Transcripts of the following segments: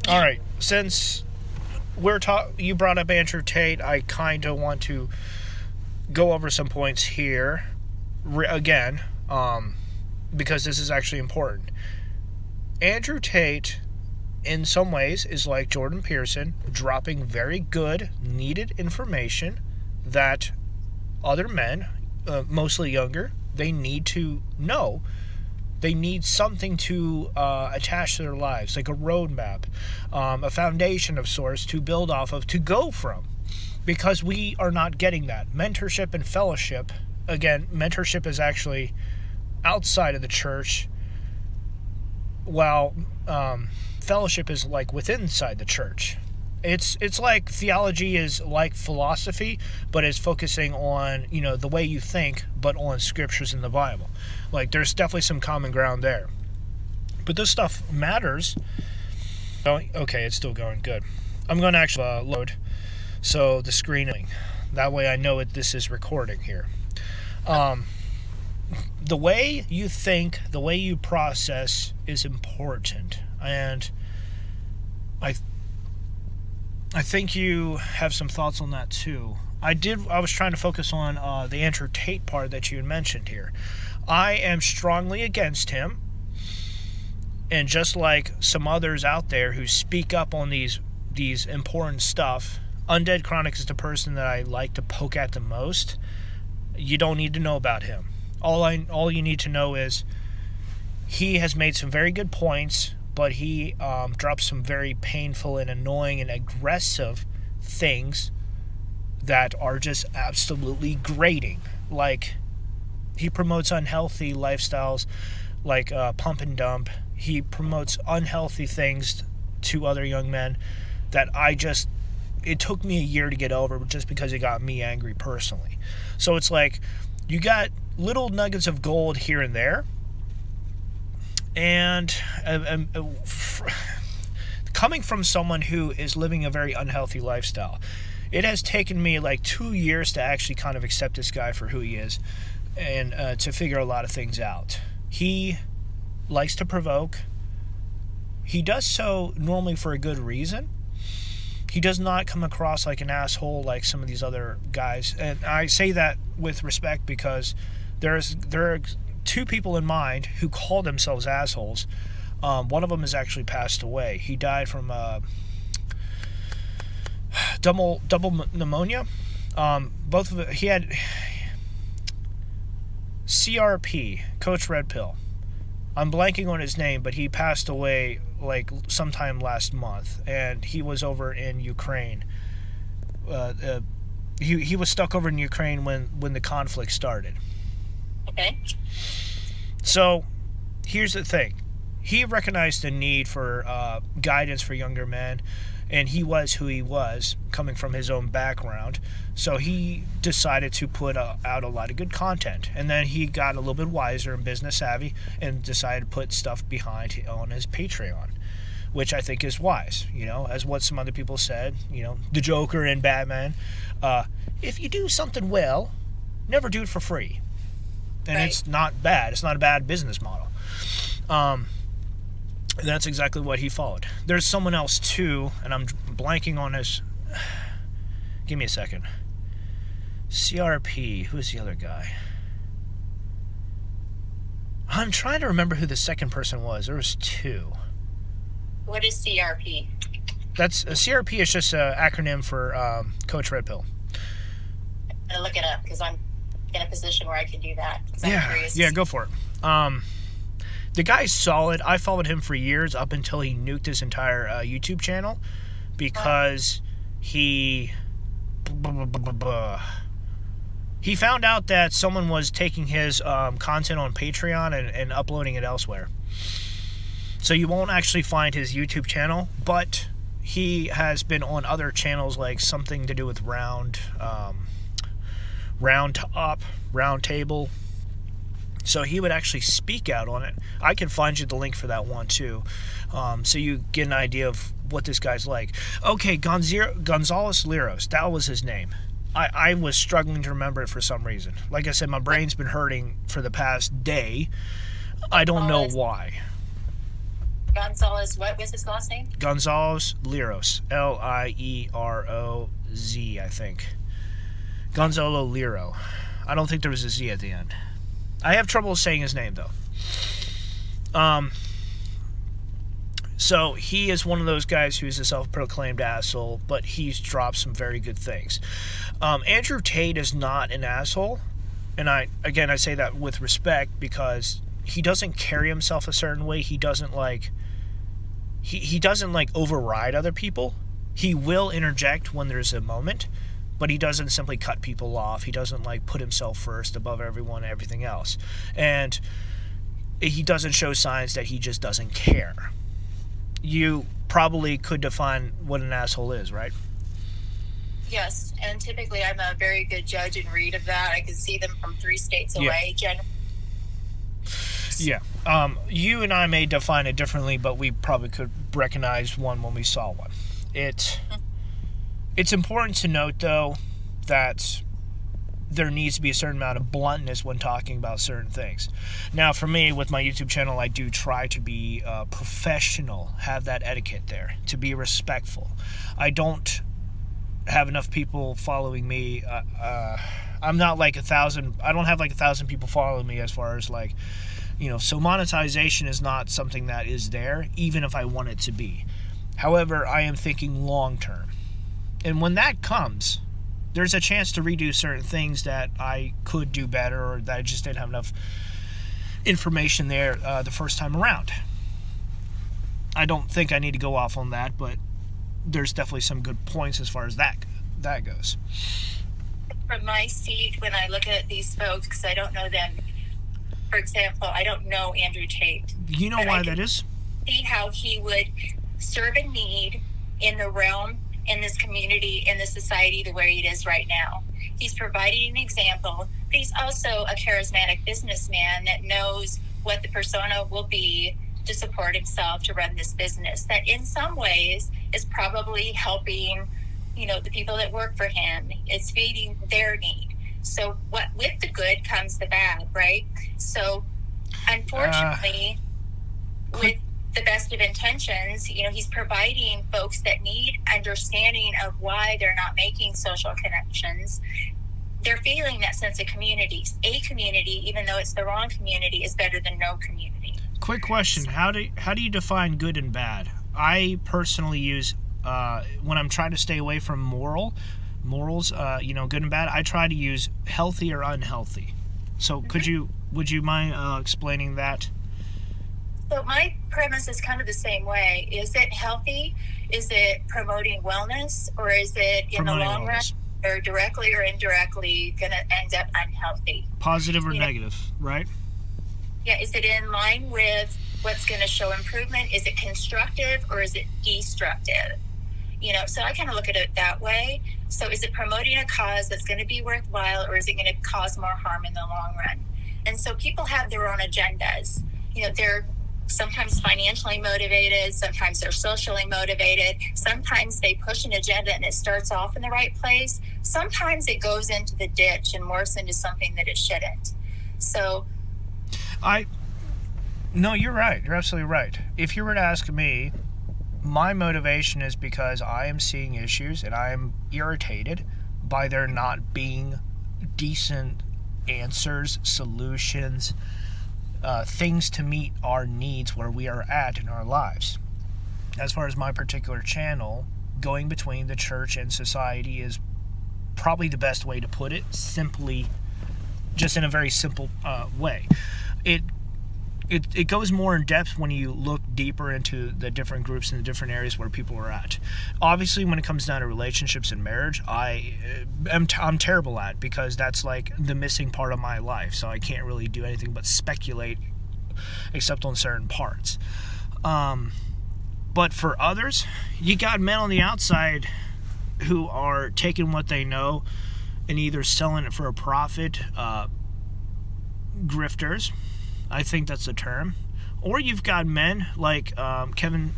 All right. Since you brought up Andrew Tate, I kind of want to go over some points here again, because this is actually important. Andrew Tate, in some ways, is like Jordan Peterson, dropping very good, needed information that other men, mostly younger, they need to know. They need something to attach to their lives, like a roadmap, a foundation of sorts to build off of, to go from. Because we are not getting that. Mentorship and fellowship, again, mentorship is actually outside of the church, while fellowship is like within inside the church. It's like theology is like philosophy, but it's focusing on, the way you think, but on scriptures in the Bible. Like, there's definitely some common ground there. But this stuff matters. Oh, okay, it's still going good. I'm going to actually load so the screening. That way I know this is recording here. The way you think, the way you process is important. And I think you have some thoughts on that too. I was trying to focus on the Andrew Tate part that you had mentioned here. I am strongly against him. And just like some others out there who speak up on these important stuff, Undead Chronic is the person that I like to poke at the most. You don't need to know about him. All you need to know is he has made some very good points, but he drops some very painful and annoying and aggressive things that are just absolutely grating. Like, he promotes unhealthy lifestyles, like pump and dump. He promotes unhealthy things to other young men that it took me a year to get over, just because it got me angry personally. So it's like, you got little nuggets of gold here and there, and coming from someone who is living a very unhealthy lifestyle, it has taken me like 2 years to actually kind of accept this guy for who he is, and to figure a lot of things out. He likes to provoke. He does so normally for a good reason. He does not come across like an asshole like some of these other guys. And I say that with respect because there are two people in mind who call themselves assholes. One of them has actually passed away. He died from double pneumonia. He had CRP, Coach Red Pill. I'm blanking on his name, but he passed away like sometime last month, and he was over in Ukraine. He was stuck over in Ukraine when the conflict started. Okay. So here's the thing. He recognized the need for guidance for younger men, and he was who he was, coming from his own background. So he decided to put out a lot of good content. And then he got a little bit wiser and business savvy and decided to put stuff behind on his Patreon, which I think is wise, as what some other people said, the Joker and Batman. If you do something well, never do it for free. And right. It's not bad. It's not a bad business model. And that's exactly what he followed. There's someone else too, and I'm blanking on his. Give me a second. CRP. Who's the other guy? I'm trying to remember who the second person was. There was two. What is CRP? That's CRP is just an acronym for Coach Red Pill. I'm gonna look it up because I'm in a position where I can do that. Yeah, go for it. The guy's solid. I followed him for years up until he nuked his entire YouTube channel because he found out that someone was taking his content on Patreon and uploading it elsewhere. So you won't actually find his YouTube channel, but he has been on other channels like something to do with Round Table. So he would actually speak out on it. I can find you the link for that one too, so you get an idea of what this guy's like. Okay, Gonzalez Liros, that was his name. I was struggling to remember it for some reason. Like I said, my brain's been hurting for the past day. I don't know why. Gonzalez, what was his last name? Gonzalez Liros. Lieroz, I think. Gonzalo Liro. I don't think there was a Z at the end. I have trouble saying his name, though. So he is one of those guys who's a self-proclaimed asshole, but he's dropped some very good things. Andrew Tate is not an asshole, and I say that with respect because he doesn't carry himself a certain way. He doesn't he doesn't override other people. He will interject when there's a moment, but he doesn't simply cut people off. He doesn't put himself first above everyone and everything else, and he doesn't show signs that he just doesn't care. You probably could define what an asshole is, right? Yes, and typically I'm a very good judge and read of that. I can see them from 3 states away. Jenna. Yeah. You and I may define it differently, but we probably could recognize one when we saw one. It's important to note, though, that there needs to be a certain amount of bluntness when talking about certain things. Now, for me, with my YouTube channel, I do try to be professional, have that etiquette there, to be respectful. I don't have enough people following me. I'm not 1,000. I don't have 1,000 people following me as far as so monetization is not something that is there, even if I want it to be. However, I am thinking long term. And when that comes, there's a chance to redo certain things that I could do better or that I just didn't have enough information there the first time around. I don't think I need to go off on that, but there's definitely some good points as far as that goes. From my seat, when I look at these folks, because I don't know them, for example, I don't know Andrew Tate. You know why that is? See how he would serve a need in the realm, in this community, in this society, the way it is right now. He's providing an example, but he's also a charismatic businessman that knows what the persona will be to support himself to run this business, that in some ways is probably helping, the people that work for him. It's feeding their need. So with the good comes the bad, right? So unfortunately, with the best of intentions, he's providing folks that need understanding of why they're not making social connections. They're feeling that sense of community. A community, even though it's the wrong community, is better than no community. Quick question: How do you define good and bad? I personally use when I'm trying to stay away from morals, good and bad. I try to use healthy or unhealthy. So would you mind explaining that? So my premise is kind of the same way. Is it healthy? Is it promoting wellness? Or is it in the long run, or directly or indirectly, going to end up unhealthy? Positive or negative, right? Yeah. Is it in line with what's going to show improvement? Is it constructive or is it destructive? So I kind of look at it that way. So is it promoting a cause that's going to be worthwhile, or is it going to cause more harm in the long run? And so people have their own agendas. They're sometimes financially motivated, sometimes they're socially motivated, sometimes they push an agenda and it starts off in the right place, sometimes it goes into the ditch and morphs into something that it shouldn't. So no, you're right, you're absolutely right. If you were to ask me, my motivation is because I am seeing issues and I am irritated by there not being decent answers, solutions, things to meet our needs where we are at in our lives. As far as my particular channel, going between the church and society is probably the best way to put it, simply, just in a very simple way. It goes more in depth when you look deeper into the different groups and the different areas where people are at. Obviously, when it comes down to relationships and marriage, I'm terrible at, because that's the missing part of my life. So I can't really do anything but speculate, except on certain parts. But for others, you got men on the outside who are taking what they know and either selling it for a profit, grifters, I think that's the term. Or you've got men like Kevin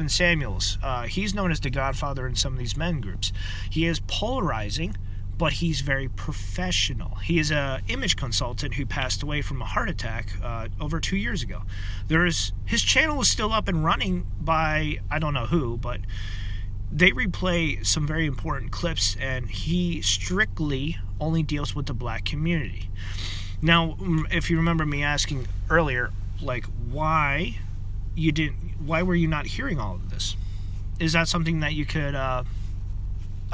Samuels. He's known as the Godfather in some of these men groups. He is polarizing, but he's very professional. He is a image consultant who passed away from a heart attack over 2 years ago. His channel is still up and running by I don't know who, but they replay some very important clips, and he strictly only deals with the black community. Now, if you remember me asking earlier, like, why were you not hearing all of this? Is that something that you could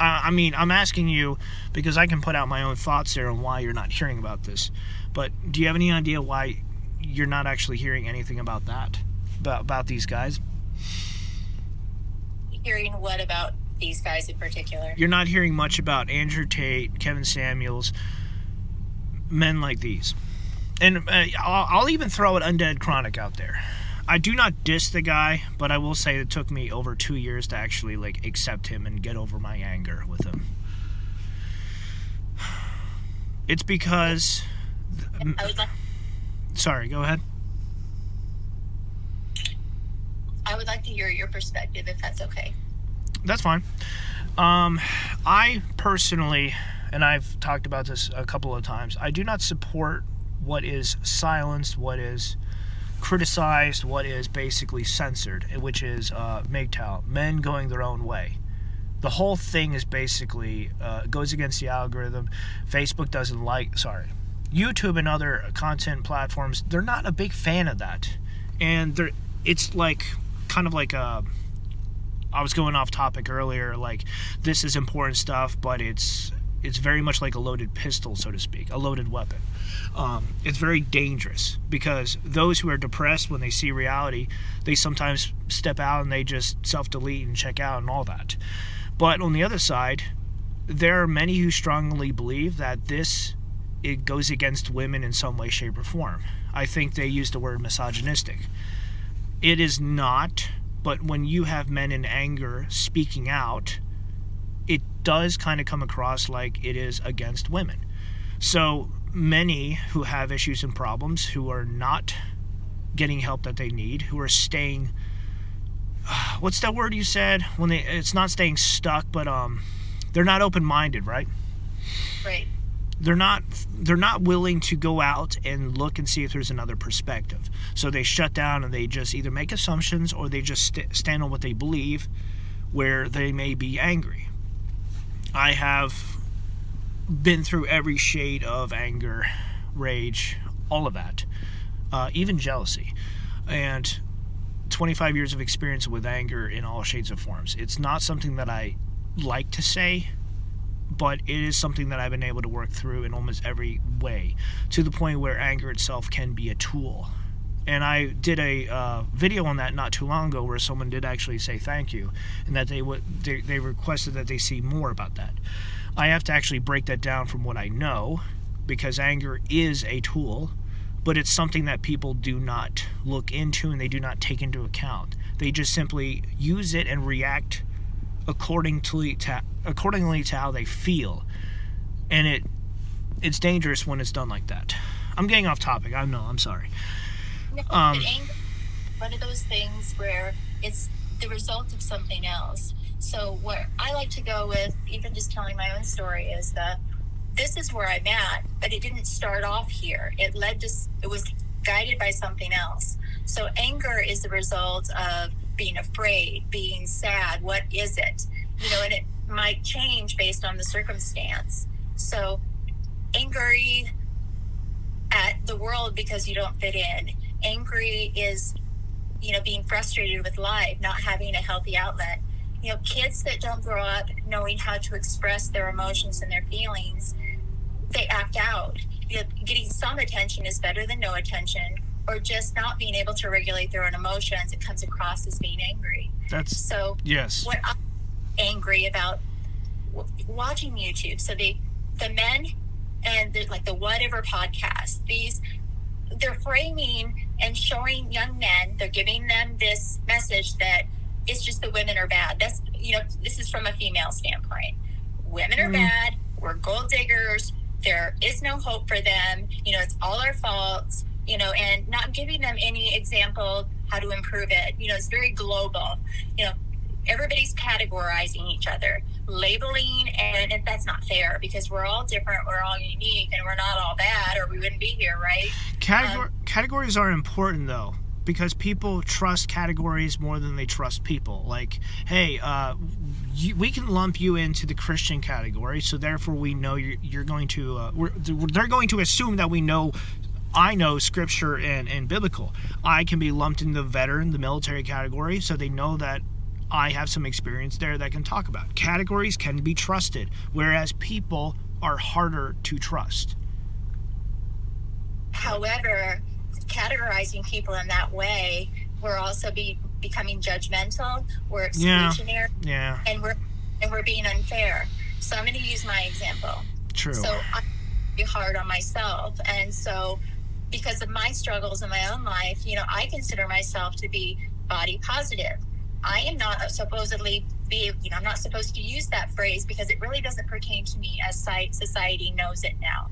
I mean, I'm asking you because I can put out my own thoughts there on why you're not hearing about this. But do you have any idea why you're not actually hearing anything about that? About these guys? Hearing what about these guys in particular? You're not hearing much about Andrew Tate, Kevin Samuels, men like these. And I'll even throw an Undead Chronic out there. I do not diss the guy, but I will say it took me over 2 years to actually like accept him and get over my anger with him. It's because... Sorry, go ahead. I would like to hear your perspective, if that's okay. That's fine. I personally, and I've talked about this a couple of times, I do not support what is silenced, what is criticized, what is basically censored, which is MGTOW, men going their own way. The whole thing is basically goes against the algorithm. Facebook doesn't YouTube and other content platforms, they're not a big fan of that. And it's like kind of like I was going off topic earlier, like this is important stuff, but it's very much like a loaded pistol, so to speak, a loaded weapon. It's very dangerous because those who are depressed, when they see reality, they sometimes step out and they just self-delete and check out and all that. But on the other side, there are many who strongly believe that it goes against women in some way, shape, or form. I think they use the word misogynistic. It is not, but when you have men in anger speaking out, it does kind of come across like it is against women. So many who have issues and problems, who are not getting help that they need, who are staying, what's that word you said? It's not staying stuck, but they're not open-minded, right? Right. They're not willing to go out and look and see if there's another perspective. So they shut down and they just either make assumptions or they just stand on what they believe, where they may be angry. I have been through every shade of anger, rage, all of that, even jealousy, and 25 years of experience with anger in all shades of forms. It's not something that I like to say, but it is something that I've been able to work through in almost every way, to the point where anger itself can be a tool. And I did a video on that not too long ago where someone did actually say thank you, and that they requested that they see more about that. I have to actually break that down from what I know, because anger is a tool, but it's something that people do not look into and they do not take into account. They just simply use it and react accordingly to how they feel, and it's dangerous when it's done like that. I'm getting off topic. I know. I'm sorry. Anger is one of those things where it's the result of something else. So what I like to go with, even just telling my own story, is that this is where I'm at, but it didn't start off here. It was guided by something else. So anger is the result of being afraid, being sad. What is it? And it might change based on the circumstance. So angry at the world because you don't fit in. Angry is, being frustrated with life, not having a healthy outlet. Kids that don't grow up knowing how to express their emotions and their feelings, they act out. Getting some attention is better than no attention, or just not being able to regulate their own emotions. It comes across as being angry. Yes. What I'm angry about watching YouTube. So the men and the Whatever podcast, they're framing and showing young men, they're giving them this message that it's just the women are bad. That's, this is from a female standpoint. Women are bad. We're gold diggers. There is no hope for them. It's all our faults, and not giving them any example how to improve it. It's very global. everybody's categorizing each other, labeling, and that's not fair because we're all different, we're all unique, and we're not all bad, or we wouldn't be here, right? Categories are important, though, because people trust categories more than they trust people. Like, hey, we can lump you into the Christian category, so therefore we know you're going to. They're going to assume that we know. I know scripture and biblical. I can be lumped in the veteran, the military category, so they know that I have some experience there that can talk about. Categories can be trusted, whereas people are harder to trust. However, categorizing people in that way, we're also becoming judgmental, we're exclusionary, and we're being unfair. So I'm going to use my example. True. So I'm very hard on myself, and so because of my struggles in my own life, I consider myself to be body positive. I am not supposedly I'm not supposed to use that phrase because it really doesn't pertain to me as society knows it now.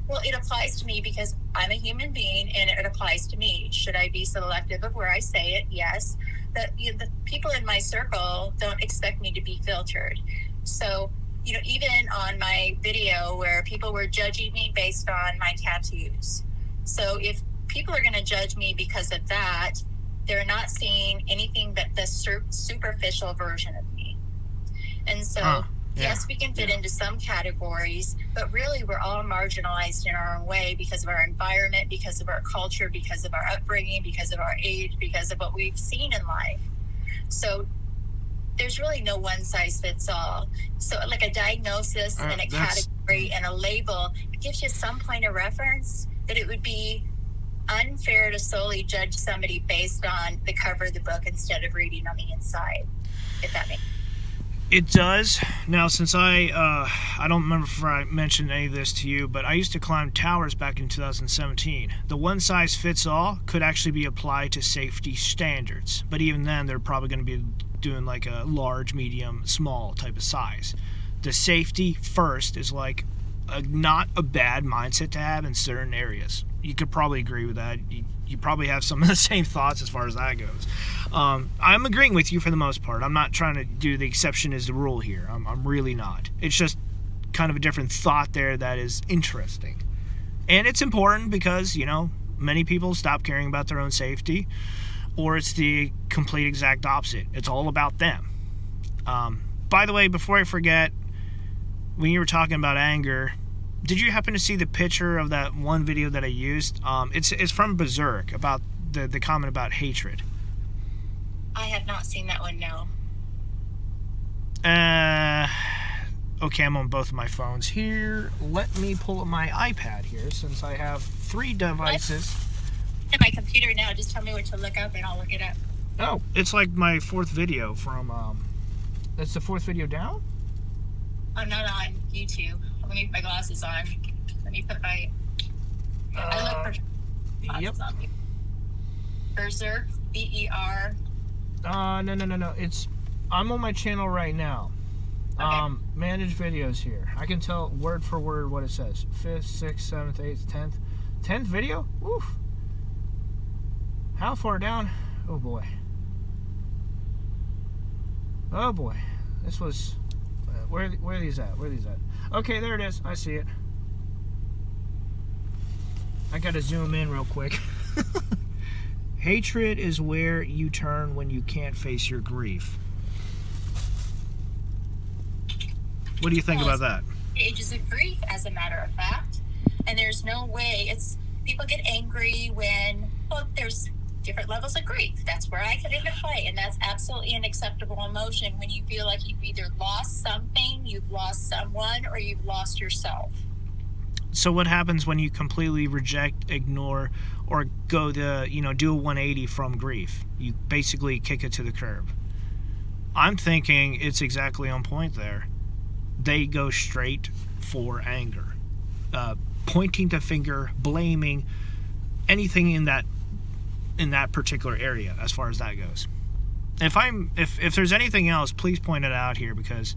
Well, it applies to me because I'm a human being and it applies to me. Should I be selective of where I say it? Yes. The people in my circle don't expect me to be filtered. So, even on my video where people were judging me based on my tattoos. So if people are going to judge me because of that, they're not seeing anything but the superficial version of me. And so, yes, we can fit into some categories, but really we're all marginalized in our own way because of our environment, because of our culture, because of our upbringing, because of our age, because of what we've seen in life. So there's really no one size fits all. So like a diagnosis and a category and a label gives you some point of reference, that it would be unfair to solely judge somebody based on the cover of the book instead of reading on the inside, if that makes sense. It does. Now, since I don't remember if I mentioned any of this to you, but I used to climb towers back in 2017. The one-size-fits-all could actually be applied to safety standards, but even then, they're probably going to be doing like a large, medium, small type of size. The safety first is like not a bad mindset to have in certain areas. You could probably agree with that. You probably have some of the same thoughts as far as that goes. I'm agreeing with you for the most part. I'm not trying to do the exception as the rule here. I'm really not. It's just kind of a different thought there that is interesting. And it's important because, many people stop caring about their own safety, or it's the complete exact opposite. It's all about them. By the way, before I forget, when you were talking about anger, did you happen to see the picture of that one video that I used? It's from Berserk, about the comment about hatred. I have not seen that one, no. Okay, I'm on both of my phones here. Let me pull up my iPad here, since I have 3 devices. In my computer now, just tell me what to look up and I'll look it up. Oh, it's like my 4th video from, that's the 4th video down? I'm not on YouTube. Let me put my glasses on. Let me put my... I look for glasses on me. Berserk, B-E-R... No. I'm on my channel right now. Okay. Manage videos here. I can tell word for word what it says. 5th, 6th, 7th, 8th, 10th. 10th video? Oof. How far down? Oh boy. Oh boy. This was... Where are these at? Okay, there it is. I see it. I gotta zoom in real quick. Hatred is where you turn when you can't face your grief. What do you think about that? Stages of grief, as a matter of fact. And there's no way. People get angry when, there's different levels of grief. That's where I come into play. And that's absolutely an acceptable emotion when you feel like you've either lost something, you've lost someone, or you've lost yourself. So what happens when you completely reject, ignore, or go the, do a 180 from grief? You basically kick it to the curb. I'm thinking it's exactly on point there. They go straight for anger. Pointing the finger, blaming, anything in that particular area as far as that goes. If there's anything else, please point it out here, because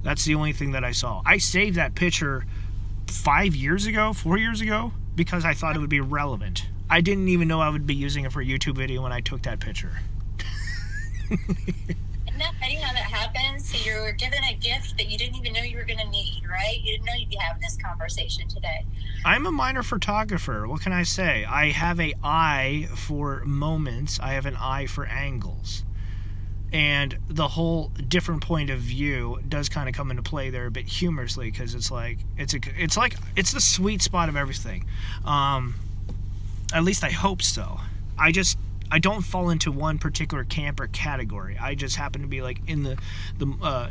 that's the only thing that I saw. I saved that picture 4 years ago, because I thought it would be relevant. I didn't even know I would be using it for a YouTube video when I took that picture. And that funny how that happens? So you're given a gift that you didn't even know you were going to need, right? You didn't know you'd be having this conversation today. I'm a minor photographer. What can I say? I have an eye for moments. I have an eye for angles. And the whole different point of view does kind of come into play there a bit humorously, because it's the sweet spot of everything. At least I hope so. I don't fall into one particular camp or category. I just happen to be like in the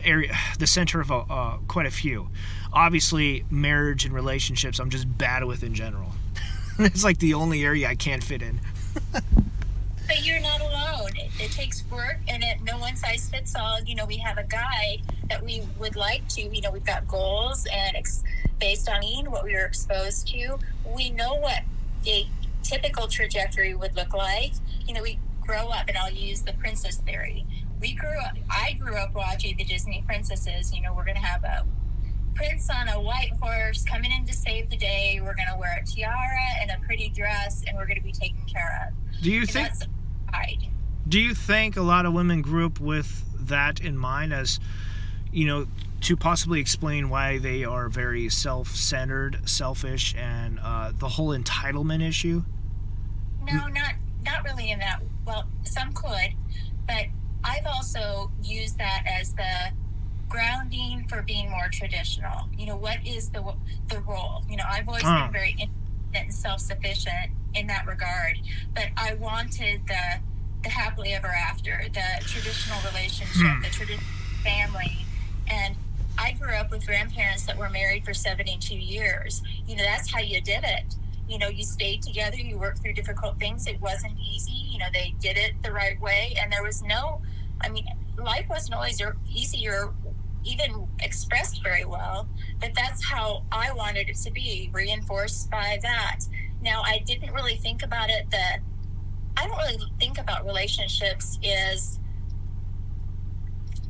area, the center of quite a few. Obviously, marriage and relationships I'm just bad with in general. It's like the only area I can't fit in. But you're not alone. It takes work, and no one size fits all. We have a guide that we would like to. We've got goals, and based on what we were exposed to, we know what a typical trajectory would look like. We grow up, and I'll use the princess theory. I grew up watching the Disney princesses. We're going to have a prince on a white horse coming in to save the day. We're going to wear a tiara and a pretty dress, and we're going to be taken care of. Do you think a lot of women grew up with that in mind, as to possibly explain why they are very self-centered, selfish, and the whole entitlement issue? No, not really in that. Well, some could, but I've also used that as the grounding for being more traditional. What is the role? I've always been very independent and self-sufficient in that regard, but I wanted the happily ever after, the traditional relationship, the traditional family. And I grew up with grandparents that were married for 72 years. That's how you did it. You stayed together, you worked through difficult things. It wasn't easy. They did it the right way. And there was life wasn't always easy or even expressed very well, but that's how I wanted it to be, reinforced by that. Now, I didn't really think about it I don't really think about relationships as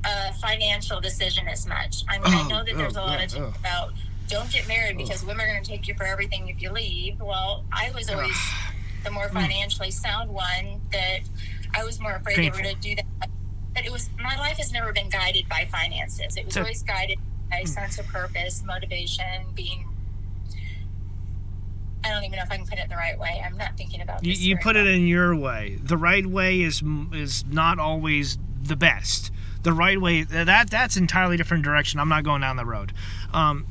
a financial decision as much. I know that there's a lot of talk about don't get married because women are going to take you for everything if you leave. Well, I was always the more financially sound one, that I was more afraid they were going to do that. But my life has never been guided by finances. It was always guided by a sense of purpose, motivation, I don't even know if I can put it the right way. I'm not thinking about this. You put it in your way. The right way is not always the best. The right way, that's entirely different direction. I'm not going down the road.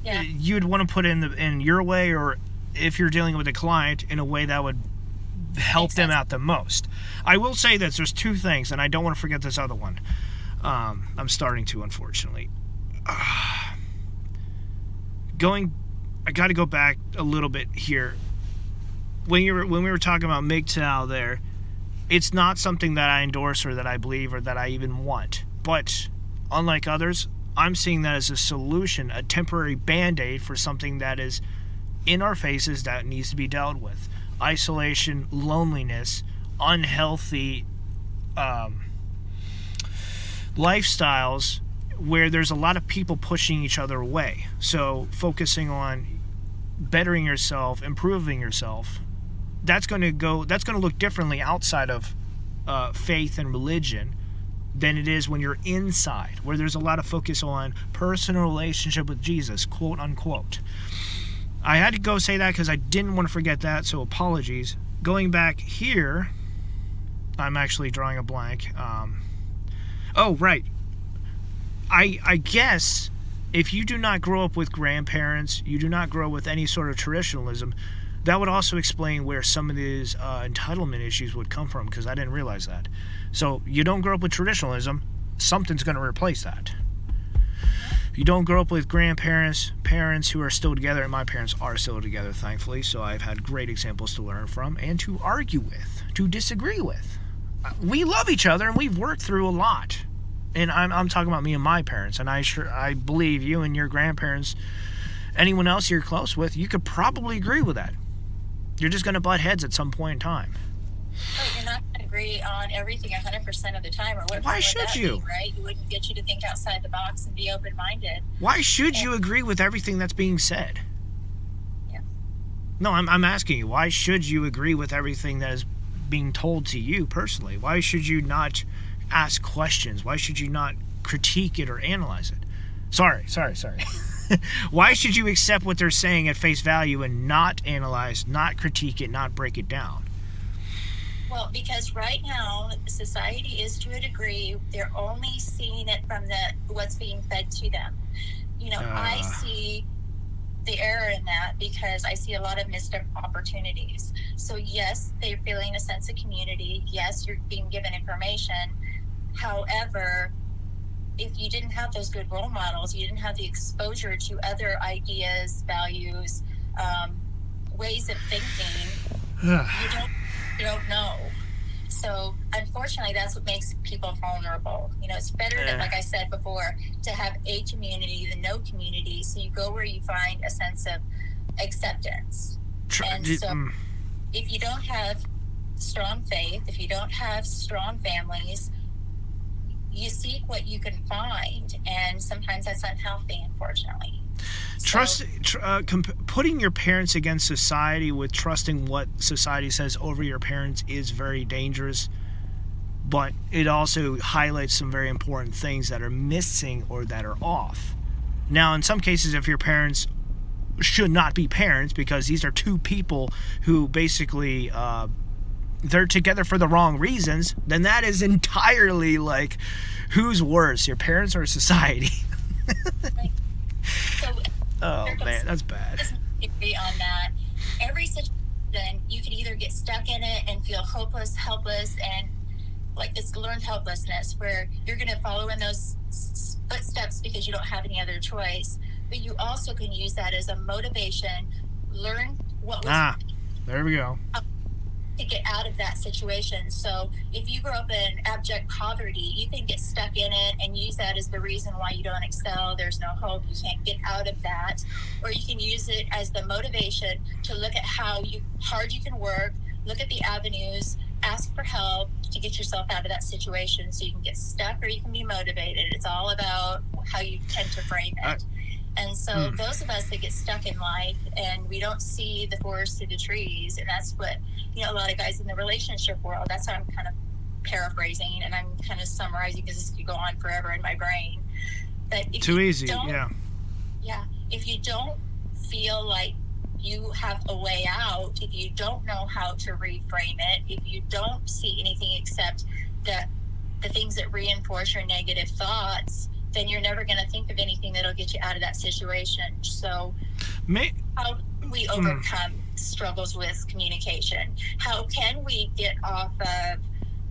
You'd want to put it in your way, or if you're dealing with a client, in a way that would help them out the most. I will say that there's two things, and I don't want to forget this other one. I'm starting to, unfortunately. I got to go back a little bit here. When we were talking about MGTOW there, it's not something that I endorse or that I believe or that I even want. But unlike others, I'm seeing that as a solution, a temporary band-aid for something that is in our faces that needs to be dealt with. Isolation, loneliness, unhealthy lifestyles where there's a lot of people pushing each other away. So focusing on bettering yourself, improving yourself, that's going to look differently outside of faith and religion than it is when you're inside, where there's a lot of focus on personal relationship with Jesus, quote unquote. I had to go say that because I didn't want to forget that, so apologies. Going back here, I'm actually drawing a blank. Right. I guess if you do not grow up with grandparents, you do not grow with any sort of traditionalism, that would also explain where some of these entitlement issues would come from, because I didn't realize that. So you don't grow up with traditionalism, something's going to replace that. You don't grow up with parents who are still together, and my parents are still together, thankfully, so I've had great examples to learn from and to argue with, to disagree with. We love each other, and we've worked through a lot. And I'm talking about me and my parents, and I believe you and your grandparents, anyone else you're close with, you could probably agree with that. You're just going to butt heads at some point in time. Oh, you're not going to agree on everything 100% of the time, or what? Why should you? Be, right? It wouldn't get you to think outside the box and be open-minded. Why should you agree with everything that's being said? Yeah. No, I'm asking you. Why should you agree with everything that is being told to you personally? Why should you not ask questions? Why should you not critique it or analyze it. Sorry. Why should you accept what they're saying at face value and not analyze, not critique it, not break it down? Well, because right now society is, to a degree, they're only seeing it from what's being fed to them. I see the error in that because I see a lot of missed opportunities. So yes, they're feeling a sense of community. Yes, you're being given information. However, if you didn't have those good role models, you didn't have the exposure to other ideas, values, ways of thinking, you don't know. So unfortunately, that's what makes people vulnerable. It's better that, like I said before, to have a community than no community. So you go where you find a sense of acceptance. If you don't have strong faith, if you don't have strong families, you seek what you can find, and sometimes that's unhealthy, unfortunately. Putting your parents against society with trusting what society says over your parents is very dangerous, but it also highlights some very important things that are missing or that are off. Now, in some cases, if your parents should not be parents because these are two people who basically they're together for the wrong reasons, then that is entirely like, who's worse, your parents or society? Right. So, man, that's bad. Agree on that. Every situation, you could either get stuck in it and feel hopeless, helpless, and like this learned helplessness where you're going to follow in those footsteps because you don't have any other choice. But you also can use that as a motivation, learn what was... there we go. To get out of that situation. So if you grow up in abject poverty, you can get stuck in it and use that as the reason why you don't excel. There's no hope. You can't get out of that. Or you can use it as the motivation to look at how hard you can work, look at the avenues, ask for help to get yourself out of that situation so you can get stuck or you can be motivated. It's all about how you tend to frame it. And so those of us that get stuck in life and we don't see the forest through the trees, and that's what, a lot of guys in the relationship world, that's how I'm kind of paraphrasing and I'm kind of summarizing because this could go on forever in my brain. But if Too easy, yeah. If you don't feel like you have a way out, if you don't know how to reframe it, if you don't see anything except the things that reinforce your negative thoughts, then you're never going to think of anything that'll get you out of that situation. So how can we overcome struggles with communication? How can we get off of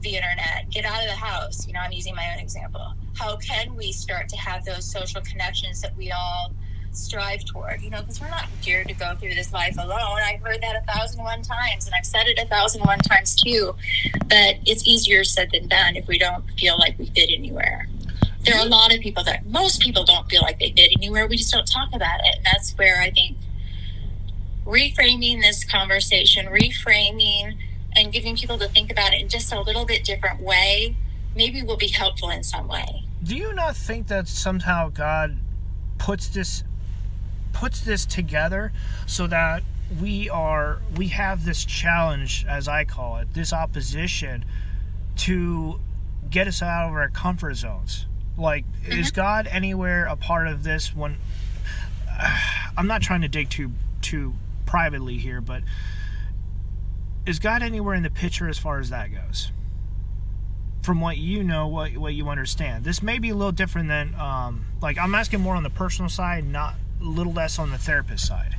the internet, get out of the house? I'm using my own example. How can we start to have those social connections that we all strive toward? Because we're not geared to go through this life alone. I've heard that 1,001 times, and I've said it 1,001 times too. But it's easier said than done if we don't feel like we fit anywhere. There are a lot of people that most people don't feel like they fit anywhere. We just don't talk about it. And that's where I think reframing this conversation, reframing and giving people to think about it in just a little bit different way, maybe will be helpful in some way. Do you not think that somehow God puts this together so that we have this challenge, as I call it, this opposition to get us out of our comfort zones? Like, is God anywhere a part of this one? I'm not trying to dig too privately here, but is God anywhere in the picture as far as that goes? From what you know, what you understand. This may be a little different than, like, I'm asking more on the personal side, not a little less on the therapist side.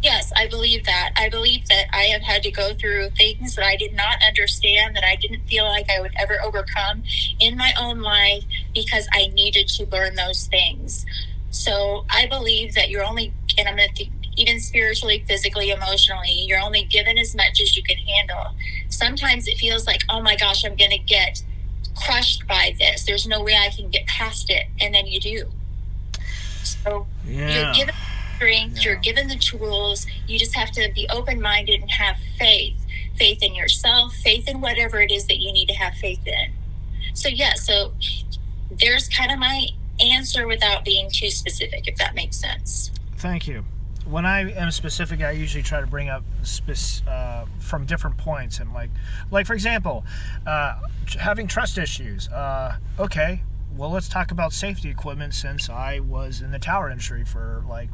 Yes, I believe that. I believe that I have had to go through things that I did not understand, that I didn't feel like I would ever overcome in my own life because I needed to learn those things. So I believe that you're only, and I'm going to think, even spiritually, physically, emotionally, you're only given as much as you can handle. Sometimes it feels like, oh my gosh, I'm going to get crushed by this. There's no way I can get past it. And then you do. So you're given strength, you're given the tools. You just have to be open-minded and have faith in yourself, faith in whatever it is that you need to have faith in. So so there's kind of my answer without being too specific, if that makes sense. Thank you. when I am specific, I usually try to bring up from different points, and like for example, having trust issues. Okay, well, let's talk about safety equipment, since I was in the tower industry for like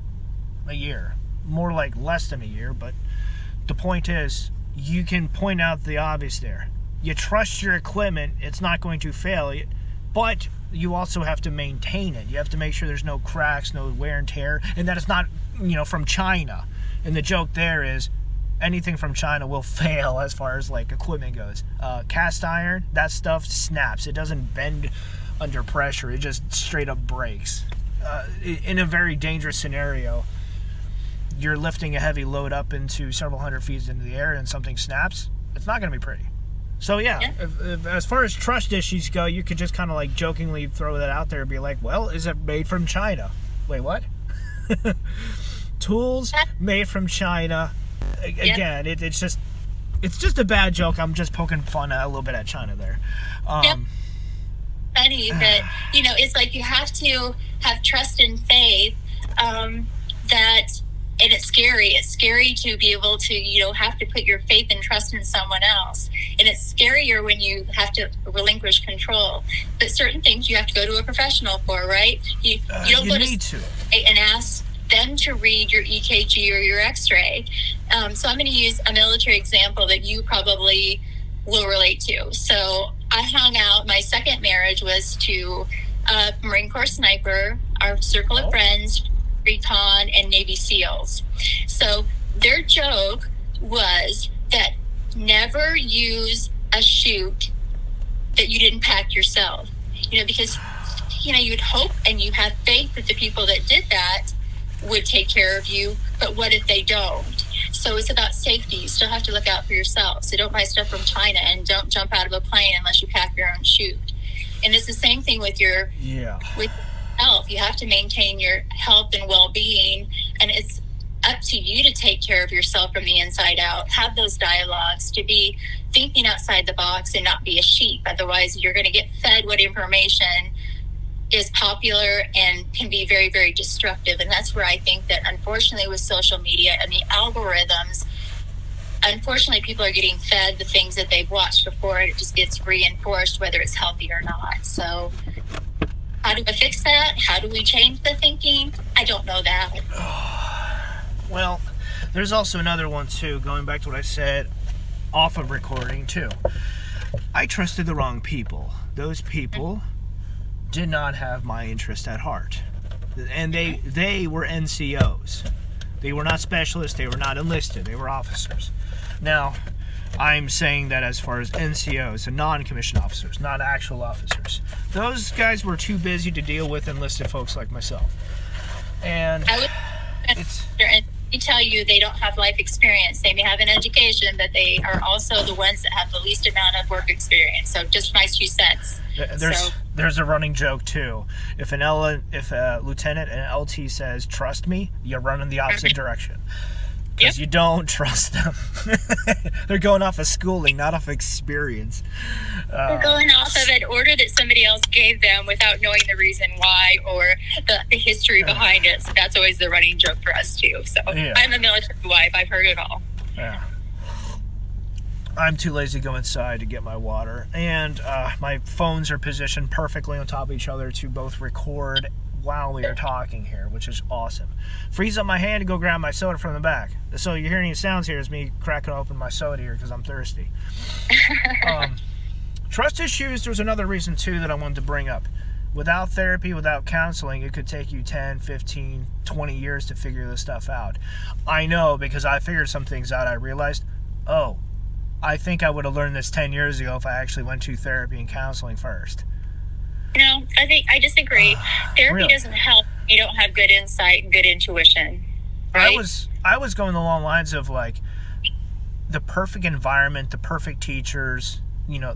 a year, more like less than a year. But the point is, you can point out the obvious there. You trust your equipment; it's not going to fail. But you also have to maintain it. You have to make sure there's no cracks, no wear and tear, and that it's not, from China. And the joke there is, anything from China will fail as far as like equipment goes. Cast iron, that stuff snaps. It doesn't bend under pressure. It just straight up breaks. In a very dangerous scenario, you're lifting a heavy load up into several hundred feet into the air and something snaps. It's not going to be pretty. So yeah. If, as far as trust issues go, you could just kind of like jokingly throw that out there and be like, well, is it made from China? Wait, what? Tools made from China. Again, it's just a bad joke. I'm just poking fun a little bit at China there. Funny that, it's like you have to have trust and faith, and it's scary. It's scary to be able to, have to put your faith and trust in someone else. And it's scarier when you have to relinquish control. But certain things you have to go to a professional for, right? You don't go to and ask them to read your EKG or your X-ray. So I'm going to use a military example that you probably will relate to. So I hung out. My second marriage was to a Marine Corps sniper, our circle of friends, recon, and Navy SEALs. So their joke was that never use a chute that you didn't pack yourself. Because you'd hope and you have faith that the people that did that would take care of you, but what if they don't? So it's about safety. You still have to look out for yourself. So don't buy stuff from China, and don't jump out of a plane unless you pack your own chute. And it's the same thing with your with health. You have to maintain your health and well-being, and it's up to you to take care of yourself from the inside out. Have those dialogues, to be thinking outside the box and not be a sheep. Otherwise, you're going to get fed what information is popular and can be very, very destructive. And that's where I think that, unfortunately, with social media and the algorithms, unfortunately, people are getting fed the things that they've watched before, and it just gets reinforced, whether it's healthy or not. So how do we fix that? How do we change the thinking? I don't know that. Well, there's also another one, too, going back to what I said off of recording, too. I trusted the wrong people. Those people did not have my interest at heart. And they were NCOs. They were not specialists. They were not enlisted. They were officers. Now, I'm saying that as far as NCOs, and non-commissioned officers, not actual officers. Those guys were too busy to deal with enlisted folks like myself. And they tell you they don't have life experience. They may have an education, but they are also the ones that have the least amount of work experience. So just my 2 cents. There's a running joke too. If a lieutenant and an LT says trust me, you're running the opposite direction. Because you don't trust them. They're going off of schooling, not off experience. They're going off of an order that somebody else gave them without knowing the reason why or the history behind it. So that's always the running joke for us too. So I'm a military wife. I've heard it all. Yeah. I'm too lazy to go inside to get my water. And my phones are positioned perfectly on top of each other to both record while we are talking here, which is awesome. Frees up my hand to go grab my soda from the back. So you're hearing any sounds here is me cracking open my soda here because I'm thirsty. Trust issues, there's another reason too that I wanted to bring up. Without therapy, without counseling, it could take you 10, 15, 20 years to figure this stuff out. I know, because I figured some things out. I realized, I think I would have learned this 10 years ago if I actually went to therapy and counseling first. No, I disagree. Therapy doesn't help. You don't have good insight and good intuition. Right? I was going along lines of like the perfect environment, the perfect teachers,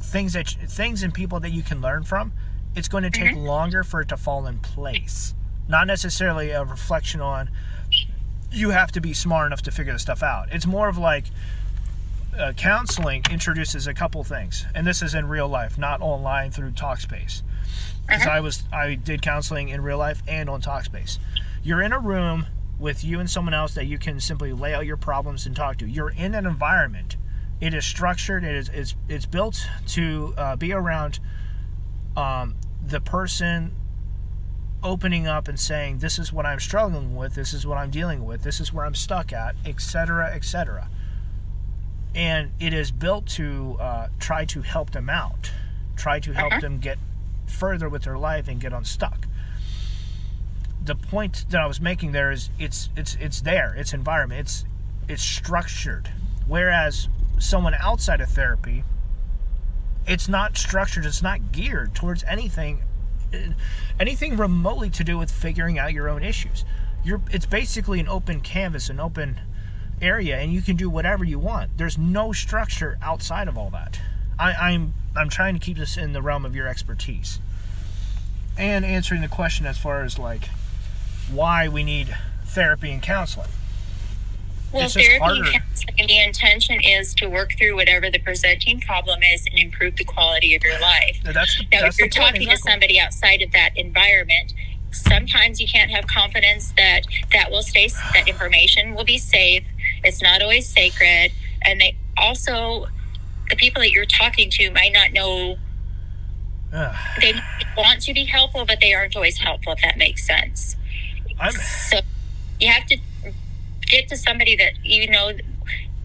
things and people that you can learn from. It's going to take longer for it to fall in place. Not necessarily a reflection on you have to be smart enough to figure this stuff out. It's more of like counseling introduces a couple things, and this is in real life, not online through Talkspace. Because I did counseling in real life and on Talkspace. You're in a room with you and someone else that you can simply lay out your problems and talk to. You're in an environment. It is structured. It's built to be around the person opening up and saying, this is what I'm struggling with, this is what I'm dealing with, this is where I'm stuck at, etc., etc. And it is built to try to help them out, try to help them get further with their life and get unstuck. The point that I was making there is it's there, it's environment, it's structured. Whereas someone outside of therapy, it's not structured, it's not geared towards anything remotely to do with figuring out your own issues. It's basically an open canvas, an open area, and you can do whatever you want. There's no structure outside of all that. I'm trying to keep this in the realm of your expertise and answering the question as far as like why we need therapy and counseling. Well, therapy and counseling, the intention is to work through whatever the presenting problem is and improve the quality of your life. Now, if you're talking to somebody outside of that environment, sometimes you can't have confidence that that information will be safe. It's not always sacred. And they also, the people that you're talking to might not know, they want to be helpful, but they aren't always helpful, if that makes sense. So you have to get to somebody that you know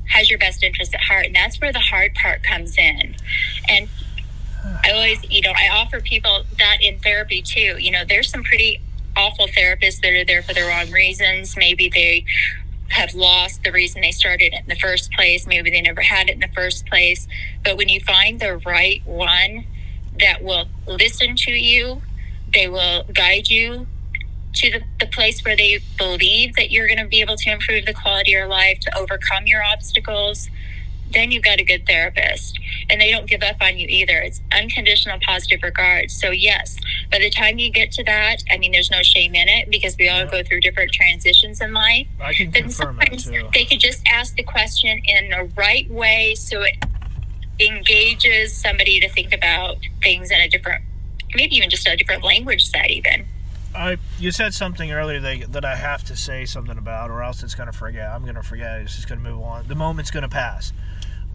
has your best interest at heart, and that's where the hard part comes in. And I always, I offer people that in therapy too. There's some pretty awful therapists that are there for the wrong reasons. Maybe they have lost the reason they started it in the first place. Maybe they never had it in the first place. But when you find the right one that will listen to you, they will guide you to the place where they believe that you're going to be able to improve the quality of your life, to overcome your obstacles, then you've got a good therapist. And they don't give up on you either. It's unconditional positive regards. So yes, by the time you get to that, there's no shame in it, because we all go through different transitions in life. I can confirm that too. They could just ask the question in the right way so it engages somebody to think about things in a different, maybe even just a different language set even. You said something earlier that I have to say something about, or else it's going to forget. I'm going to forget. It's just going to move on. The moment's going to pass.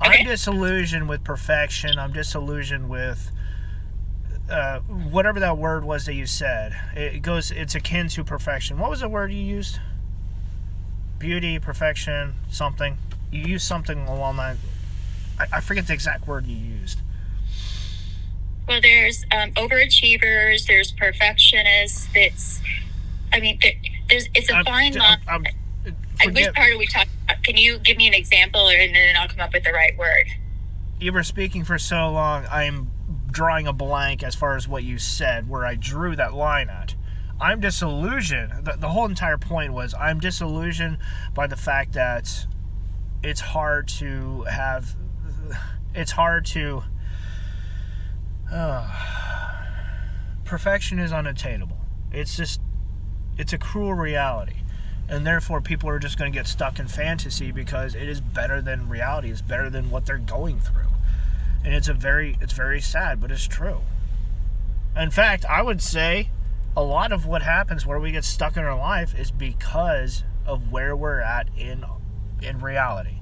Okay. I'm disillusioned with perfection. I'm disillusioned with whatever that word was that you said. It's akin to perfection. What was the word you used? Beauty, perfection, something. You used something along that. I forget the exact word you used. Well, there's overachievers, there's perfectionists. It's a fine line. Which part are we talking about? Can you give me an example, and then I'll come up with the right word? You were speaking for so long, I'm drawing a blank as far as what you said, where I drew that line at. I'm disillusioned. The whole entire point was I'm disillusioned by the fact that it's hard to have... perfection is unattainable. It's a cruel reality, and therefore people are just going to get stuck in fantasy because it is better than reality. It's better than what they're going through, and it's very sad, but it's true. In fact, I would say a lot of what happens where we get stuck in our life is because of where we're at in reality,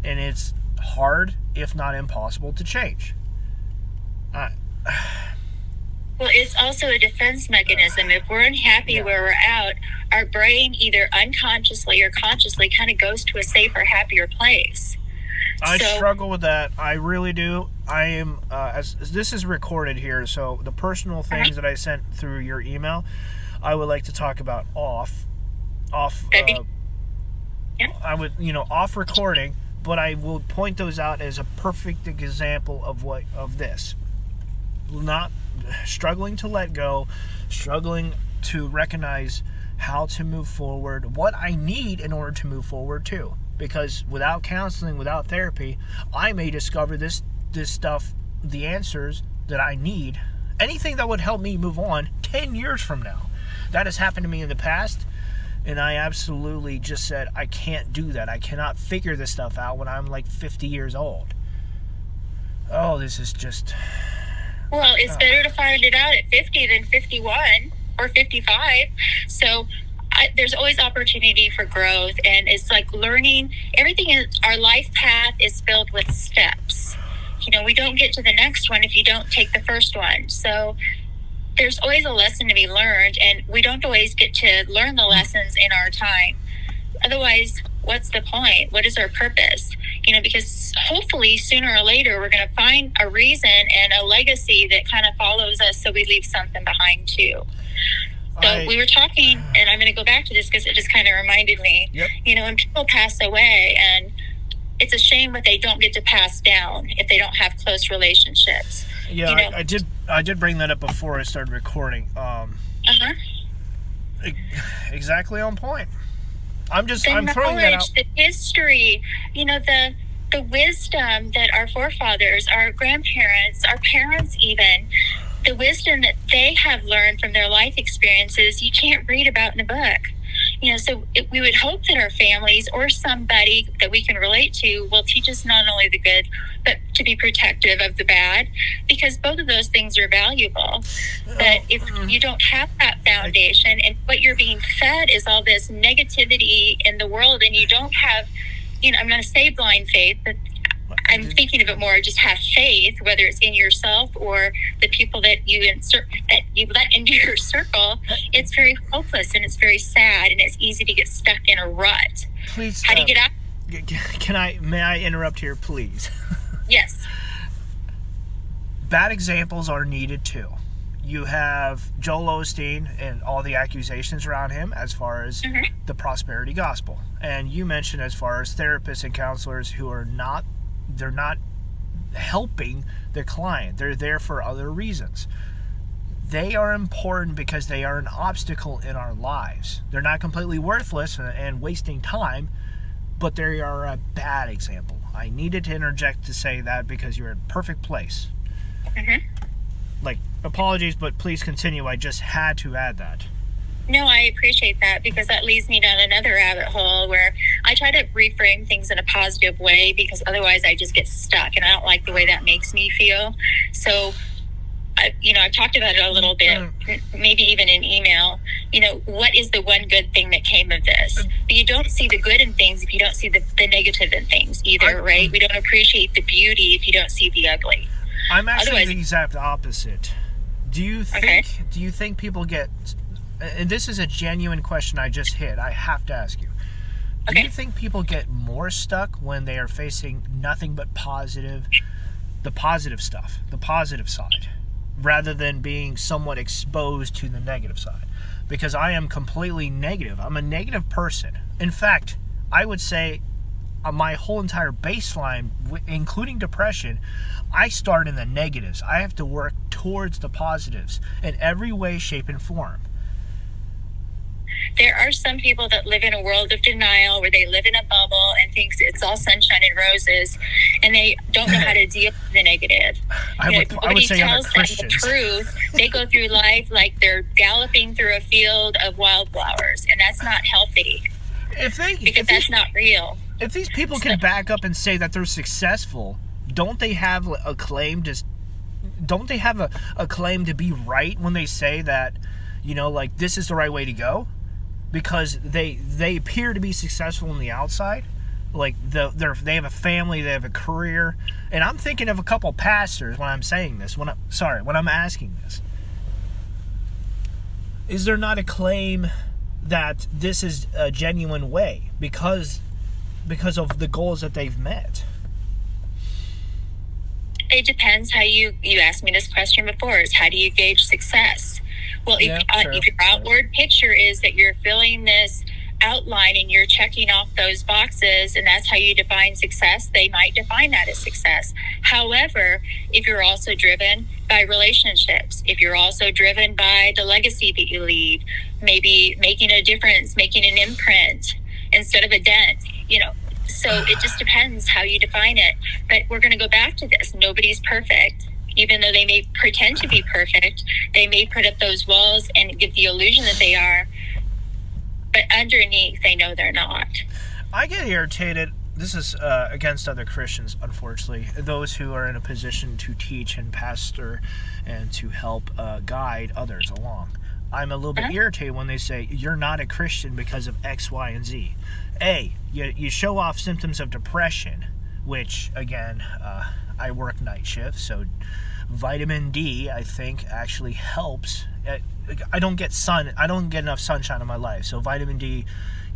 and it's hard, if not impossible, to change. Well, it's also a defense mechanism. If we're unhappy where we're at, our brain either unconsciously or consciously kind of goes to a safer, happier place. I struggle with that. I really do. I am, as this is recorded here, so the personal things that I sent through your email, I would like to talk about off recording, but I will point those out as a perfect example of this. Not struggling to let go, struggling to recognize how to move forward, what I need in order to move forward too. Because without counseling, without therapy, I may discover this stuff, the answers that I need, anything that would help me move on 10 years from now. That has happened to me in the past, and I absolutely just said, I can't do that. I cannot figure this stuff out when I'm like 50 years old. Oh, this is just... Well, it's better to find it out at 50 than 51 or 55. So there's always opportunity for growth, and it's like learning. Everything in our life path is filled with steps. We don't get to the next one if you don't take the first one. So there's always a lesson to be learned, and we don't always get to learn the lessons in our time. Otherwise, what's the point? What is our purpose? Because hopefully sooner or later we're going to find a reason and a legacy that kind of follows us, so we leave something behind too. So we were talking, and I'm going to go back to this because it just kind of reminded me. Yep. When people pass away, and it's a shame what they don't get to pass down if they don't have close relationships. Yeah, I did bring that up before I started recording. Exactly on point. I'm throwing that out. The history, the wisdom that our forefathers, our grandparents, our parents even, the wisdom that they have learned from their life experiences, you can't read about in a book. So we would hope that our families or somebody that we can relate to will teach us not only the good, but to be protective of the bad, because both of those things are valuable. But if you don't have that foundation, and what you're being fed is all this negativity in the world, and you don't have, I'm going to say blind faith, but I'm thinking of it more, just have faith, whether it's in yourself or the people that you let into your circle. It's very hopeless, and it's very sad, and it's easy to get stuck in a rut. Please, how do you get out? May I interrupt here, please? Yes. Bad examples are needed too. You have Joel Osteen and all the accusations around him as far as the prosperity gospel. And you mentioned as far as therapists and counselors who are not helping their client. They're there for other reasons. They are important because they are an obstacle in our lives. They're not completely worthless and wasting time, but they are a bad example. I needed to interject to say that because you're in a perfect place. Apologies, but please continue. I just had to add that. No, I appreciate that, because that leads me down another rabbit hole where I try to reframe things in a positive way, because otherwise I just get stuck, and I don't like the way that makes me feel. So, I've talked about it a little bit, maybe even in email. What is the one good thing that came of this? But you don't see the good in things if you don't see the negative in things either, right? We don't appreciate the beauty if you don't see the ugly. I'm actually the exact opposite. Do you think people get... And this is a genuine question I just hit. I have to ask you. Do you think people get more stuck when they are facing nothing but the positive stuff, the positive side, rather than being somewhat exposed to the negative side? Because I am completely negative. I'm a negative person. In fact, I would say my whole entire baseline, including depression, I start in the negatives. I have to work towards the positives in every way, shape, and form. There are some people that live in a world of denial, where they live in a bubble and thinks it's all sunshine and roses, and they don't know how to deal with the negative. I would say other Christians. The truth, they go through life like they're galloping through a field of wildflowers, and that's not healthy. That's not real. If these people can back up and say that they're successful, don't they have a claim to? Don't they have a claim to be right when they say that, this is the right way to go? Because they appear to be successful on the outside, they have a family, they have a career, and I'm thinking of a couple pastors when I'm saying this. When I'm asking this, is there not a claim that this is a genuine way because of the goals that they've met? It depends how you asked me this question before, is how do you gauge success? Well, if your outward picture is that you're filling this outline and you're checking off those boxes, and that's how you define success, they might define that as success. However, if you're also driven by relationships, if you're also driven by the legacy that you leave, maybe making a difference, making an imprint instead of a dent, so it just depends how you define it. But we're going to go back to this. Nobody's perfect. Even though they may pretend to be perfect, they may put up those walls and give the illusion that they are, but underneath they know they're not. I get irritated. This is against other Christians, unfortunately, those who are in a position to teach and pastor and to help guide others along. I'm a little bit irritated when they say you're not a Christian because of X, Y, and Z. You show off symptoms of depression, which, again, I work night shift, so vitamin D, I think, actually helps. I don't get enough sunshine in my life, so vitamin D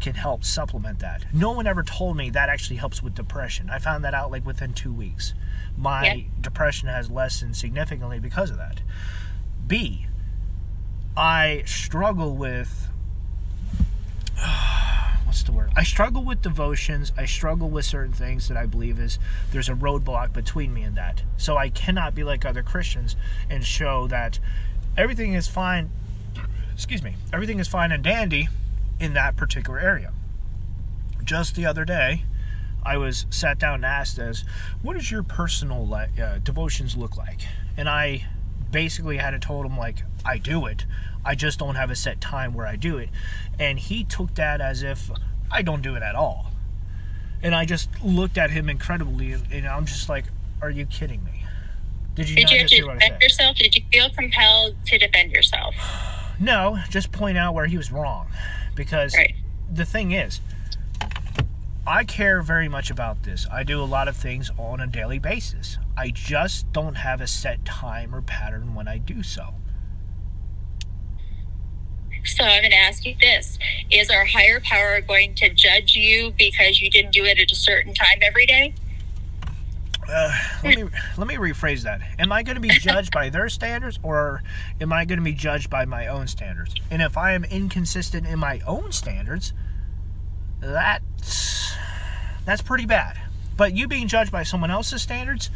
can help supplement that. No one ever told me that actually helps with depression. I found that out like within 2 weeks. My depression has lessened significantly because of that. B, I struggle with what's the word? I struggle with devotions. I struggle with certain things that I believe there's a roadblock between me and that. So I cannot be like other Christians and show that everything is fine. Everything is fine and dandy in that particular area. Just the other day, I was sat down and asked what does your personal devotions look like? And I basically had to told him, like, I do it. I just don't have a set time where I do it. And he took that as if I don't do it at all. And I just looked at him incredibly, and I'm just like, are you kidding me? Did you have to defend yourself? Did you feel compelled to defend yourself? No, just point out where he was wrong. Because the thing is, I care very much about this. I do a lot of things on a daily basis. I just don't have a set time or pattern when I do so. So I'm going to ask you this. Is our higher power going to judge you because you didn't do it at a certain time every day? Let me rephrase that. Am I going to be judged by their standards, or am I going to be judged by my own standards? And if I am inconsistent in my own standards, that's pretty bad. But you being judged by someone else's standards,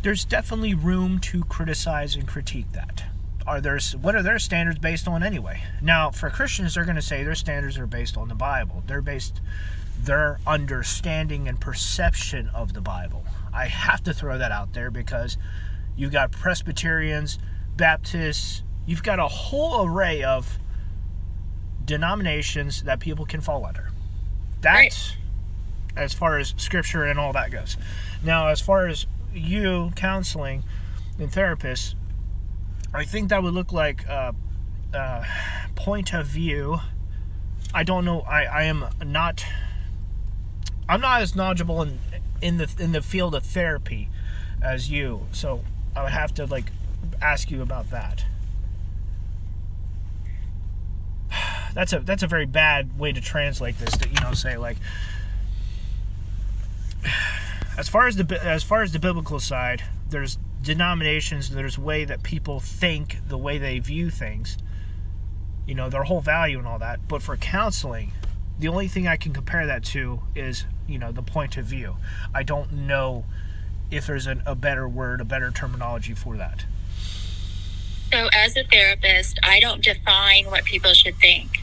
there's definitely room to criticize and critique that. What are their standards based on anyway? Now, for Christians, they're going to say their standards are based on the Bible. Their understanding and perception of the Bible. I have to throw that out there because you've got Presbyterians, Baptists, you've got a whole array of denominations that people can fall under. That's as far as scripture and all that goes. Now, as far as you counseling and therapists, I think that would look like point of view. I don't know. I'm not as knowledgeable in the field of therapy as you, so I would have to ask you about that. That's a very bad way to translate this. To say as far as the biblical side, there's denominations, there's way that people think, the way they view things, their whole value and all that. But for counseling, the only thing I can compare that to is the point of view. I don't know if there's a better word, a better terminology for that. So as a therapist, I don't define what people should think.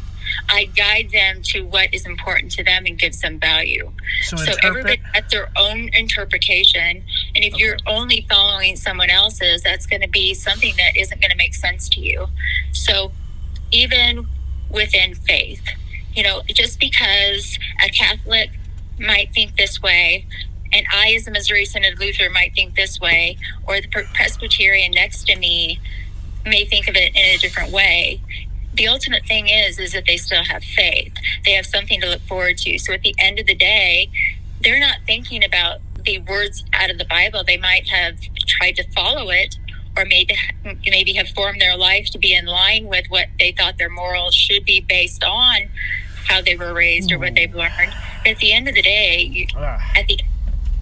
I guide them to what is important to them and gives them value. So everybody has their own interpretation. And if you're only following someone else's, that's going to be something that isn't going to make sense to you. So even within faith, just because a Catholic might think this way, and I, as a Missouri Synod Luther, might think this way, or the Presbyterian next to me may think of it in a different way, the ultimate thing is that they still have faith. They have something to look forward to. So at the end of the day, they're not thinking about the words out of the Bible. They might have tried to follow it, or maybe have formed their life to be in line with what they thought their morals should be based on how they were raised or what they've learned. But at the end of the day,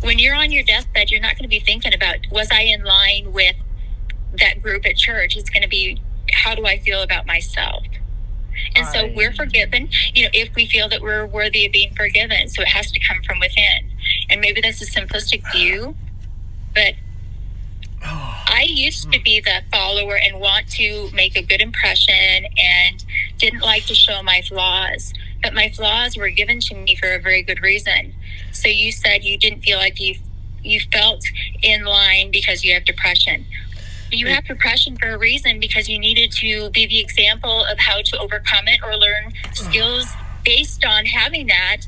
when you're on your deathbed, you're not going to be thinking about, was I in line with that group at church? It's going to be, how do I feel about myself? And so we're forgiven, if we feel that we're worthy of being forgiven. So it has to come from within. And maybe that's a simplistic view, but I used to be the follower and want to make a good impression and didn't like to show my flaws. But my flaws were given to me for a very good reason. So you said you didn't feel like you felt in line because you have depression. You have depression for a reason, because you needed to be the example of how to overcome it or learn skills based on having that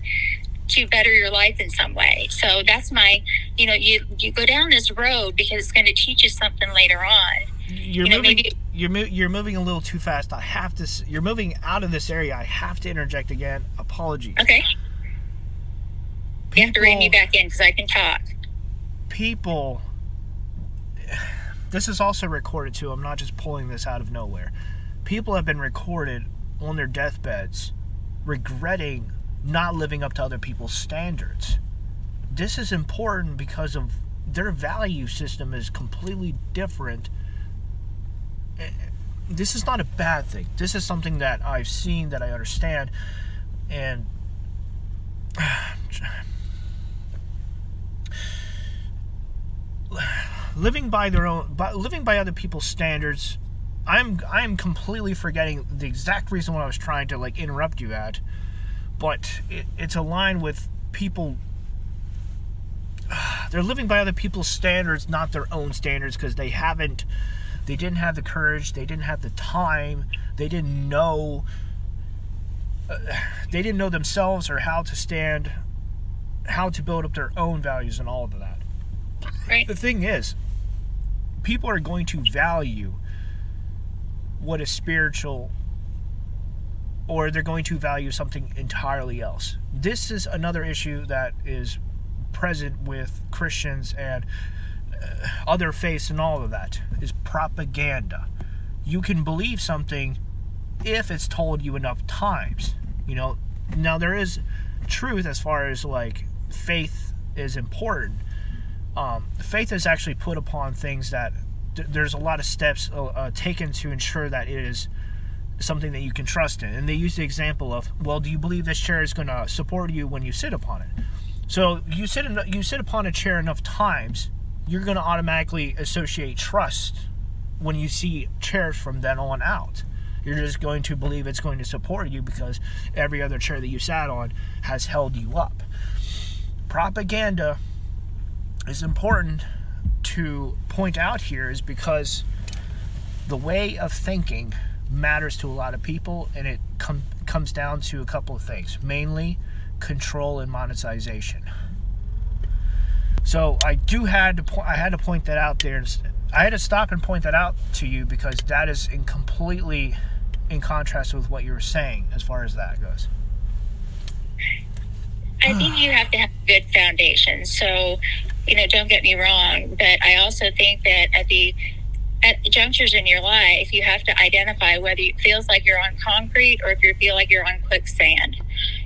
to better your life in some way. So that's my, you go down this road because it's going to teach you something later on. You're moving. You're moving a little too fast. I have to. You're moving out of this area. I have to interject again. Apologies. Okay. You have to rein me back in because I can talk. People. This is also recorded too. I'm not just pulling this out of nowhere. People have been recorded on their deathbeds, regretting not living up to other people's standards. This is important because of their value system is completely different. This is not a bad thing. This is something that I've seen, that I understand, and living by other people's standards. I'm completely forgetting the exact reason what I was trying to interrupt you at, but it's aligned with people. They're living by other people's standards, not their own standards, because they didn't have the courage, they didn't have the time, they didn't know themselves or how to build up their own values and all of that. Right. The thing is, people are going to value what is spiritual, or they're going to value something entirely else. This is another issue that is present with Christians and other faiths, and all of that is propaganda. You can believe something if it's told you enough times. Now there is truth as far as faith is important. Faith is actually put upon things that there's a lot of steps taken to ensure that it is something that you can trust in. And they use the example of, well, do you believe this chair is going to support you when you sit upon it? So you sit upon a chair enough times, you're going to automatically associate trust when you see chairs from then on out. You're just going to believe it's going to support you because every other chair that you sat on has held you up. Propaganda is important to point out here, is because the way of thinking matters to a lot of people, and it comes down to a couple of things, mainly control and monetization. So I had to point that out there. I had to stop and point that out to you because that is completely in contrast with what you were saying as far as that goes. I think you have to have a good foundation. So, don't get me wrong, but I also think that at junctures in your life, you have to identify whether it feels like you're on concrete or if you feel like you're on quicksand.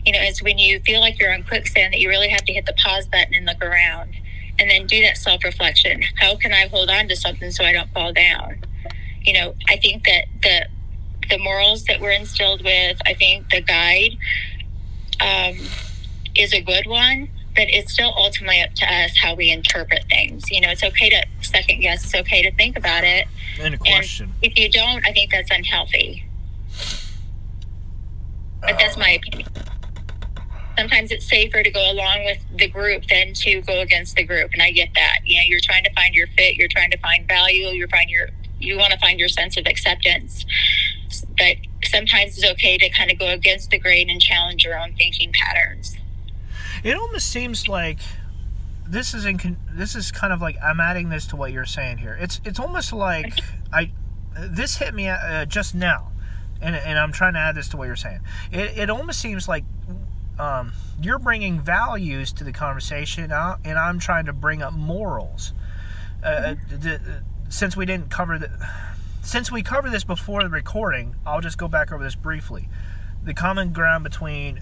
It's when you feel like you're on quicksand that you really have to hit the pause button and look around and then do that self-reflection. How can I hold on to something so I don't fall down? I think that the morals that we're instilled with, I think the guide is a good one, but it's still ultimately up to us how we interpret things. It's okay to second guess. It's okay to think about it. And a question. And if you don't, I think that's unhealthy. But that's my opinion. Sometimes it's safer to go along with the group than to go against the group. And I get that. You're trying to find your fit. You're trying to find value. You want to find your sense of acceptance. But sometimes it's okay to kind of go against the grain and challenge your own thinking patterns. It almost seems like this is kind of like, I'm adding this to what you're saying here. It's almost like this hit me just now, and I'm trying to add this to what you're saying. It almost seems like you're bringing values to the conversation, and I'm trying to bring up morals. Since we covered this before the recording, I'll just go back over this briefly. The common ground between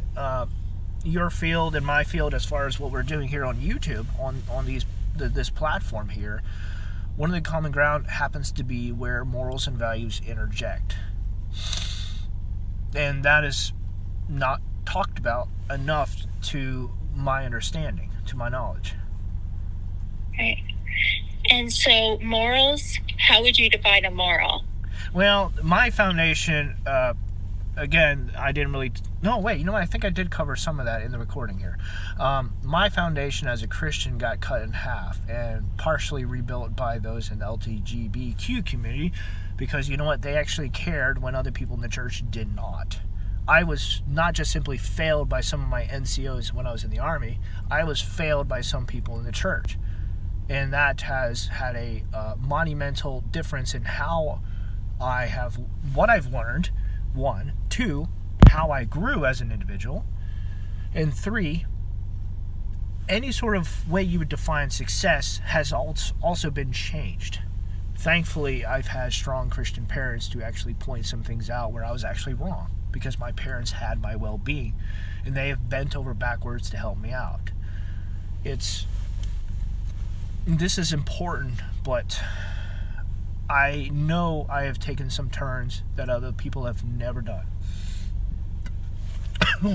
your field and my field, as far as what we're doing here on YouTube, on this platform here, one of the common ground happens to be where morals and values interject, and that is not talked about enough to my understanding, to my knowledge. Right. And so morals, how would you define a moral? Well, my foundation, again, I didn't really... No, wait, I think I did cover some of that in the recording here. My foundation as a Christian got cut in half and partially rebuilt by those in the LGBTQ community because, they actually cared when other people in the church did not. I was not just simply failed by some of my NCOs when I was in the Army, I was failed by some people in the church. And that has had a monumental difference in how what I've learned, one, two, how I grew as an individual, and three, any sort of way you would define success has also been changed. Thankfully, I've had strong Christian parents to actually point some things out where I was actually wrong, because my parents had my well-being and they have bent over backwards to help me out. This is important, but I know I have taken some turns that other people have never done.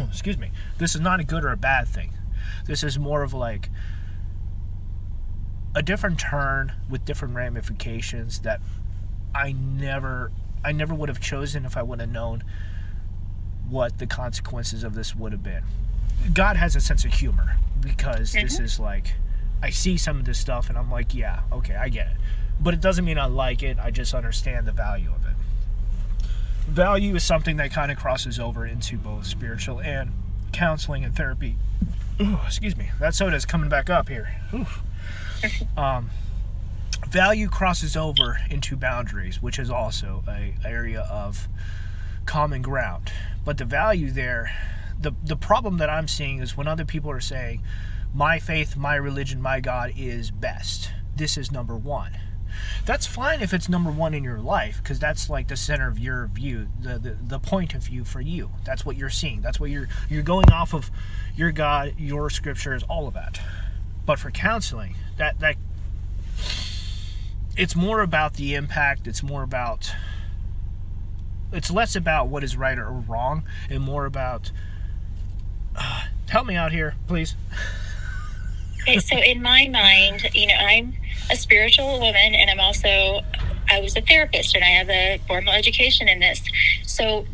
Excuse me. This is not a good or a bad thing. This is more of like a different turn with different ramifications that I never would have chosen if I would have known what the consequences of this would have been. God has a sense of humor, because this is like, I see some of this stuff and I'm like, yeah, okay, I get it. But it doesn't mean I like it. I just understand the value of it. Value is something that kind of crosses over into both spiritual and counseling and therapy. Ooh, excuse me. That soda's coming back up here. Value crosses over into boundaries, which is also an area of common ground. But the value there, the problem that I'm seeing is when other people are saying, my faith, my religion, my God is best. This is number one. That's fine if it's number one in your life, because that's like the center of your view, the point of view for you. That's what you're seeing. That's what you're going off of, your God, your scriptures, all of that. But for counseling, that it's more about the impact. It's less about what is right or wrong, and more about help me out here, please. Okay, so in my mind, I'm a spiritual woman, and I was a therapist, and I have a formal education in this. So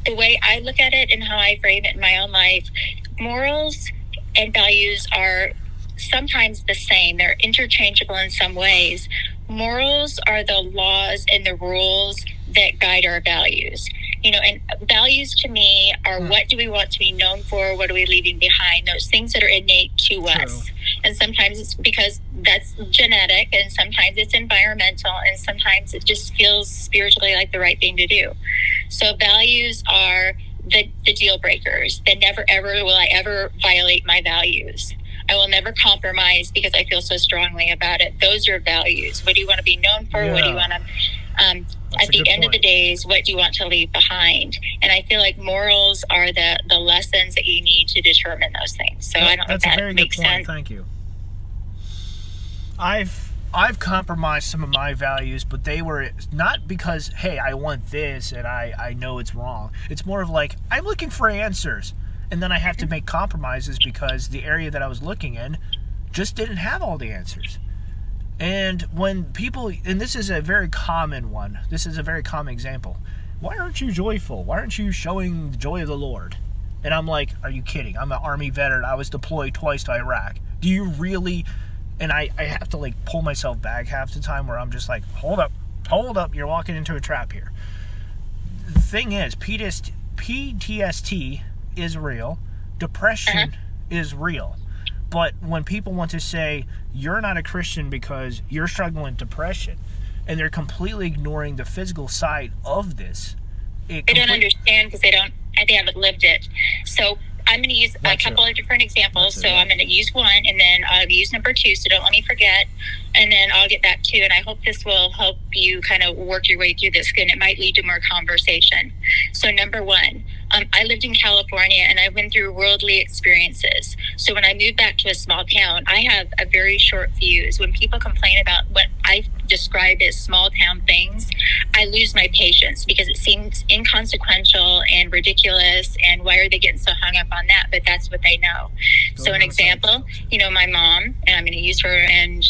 the way I look at it and how I frame it in my own life, morals and values are sometimes the same. They're interchangeable in some ways. Morals are the laws and the rules that guide our values. And values to me are, what do we want to be known for? What are we leaving behind? Those things that are innate to us. And sometimes it's because that's genetic, and sometimes it's environmental, and sometimes it just feels spiritually like the right thing to do. So values are the deal breakers. That never, ever will I ever violate my values. I will never compromise because I feel so strongly about it. Those are values. What do you want to be known for? Yeah. What do you want to... at the end of the days, what do you want to leave behind? And I feel like morals are the lessons that you need to determine those things. So I don't know if that makes sense. Thank you. I've compromised some of my values, but they were not because, hey, I want this and I know it's wrong. It's more of like, I'm looking for answers, and then I have to make compromises because the area that I was looking in just didn't have all the answers. And when people, and this is a very common one, this is a very common example, why aren't you joyful? Why aren't you showing the joy of the Lord? And I'm like, are you kidding? I'm an Army veteran. I was deployed twice to Iraq. Do you really? And I have to like pull myself back half the time, where I'm just like, hold up, you're walking into a trap here. The thing is, PTSD is real. Depression is real. But when people want to say, you're not a Christian because you're struggling with depression, and they're completely ignoring the physical side of this. They don't understand because they haven't lived it. So I'm going to use a couple of different examples. I'm going to use one, and then I'll use number two, so don't let me forget. And then I'll get back to, and I hope this will help you kind of work your way through this, and it might lead to more conversation. So number one, I lived in California, and I went through worldly experiences. So when I moved back to a small town, I have a very short fuse. When people complain about what I describe as small town things, I lose my patience because it seems inconsequential and ridiculous, and why are they getting so hung up on that? But that's what they know. So an example, my mom, and I'm going to use her, and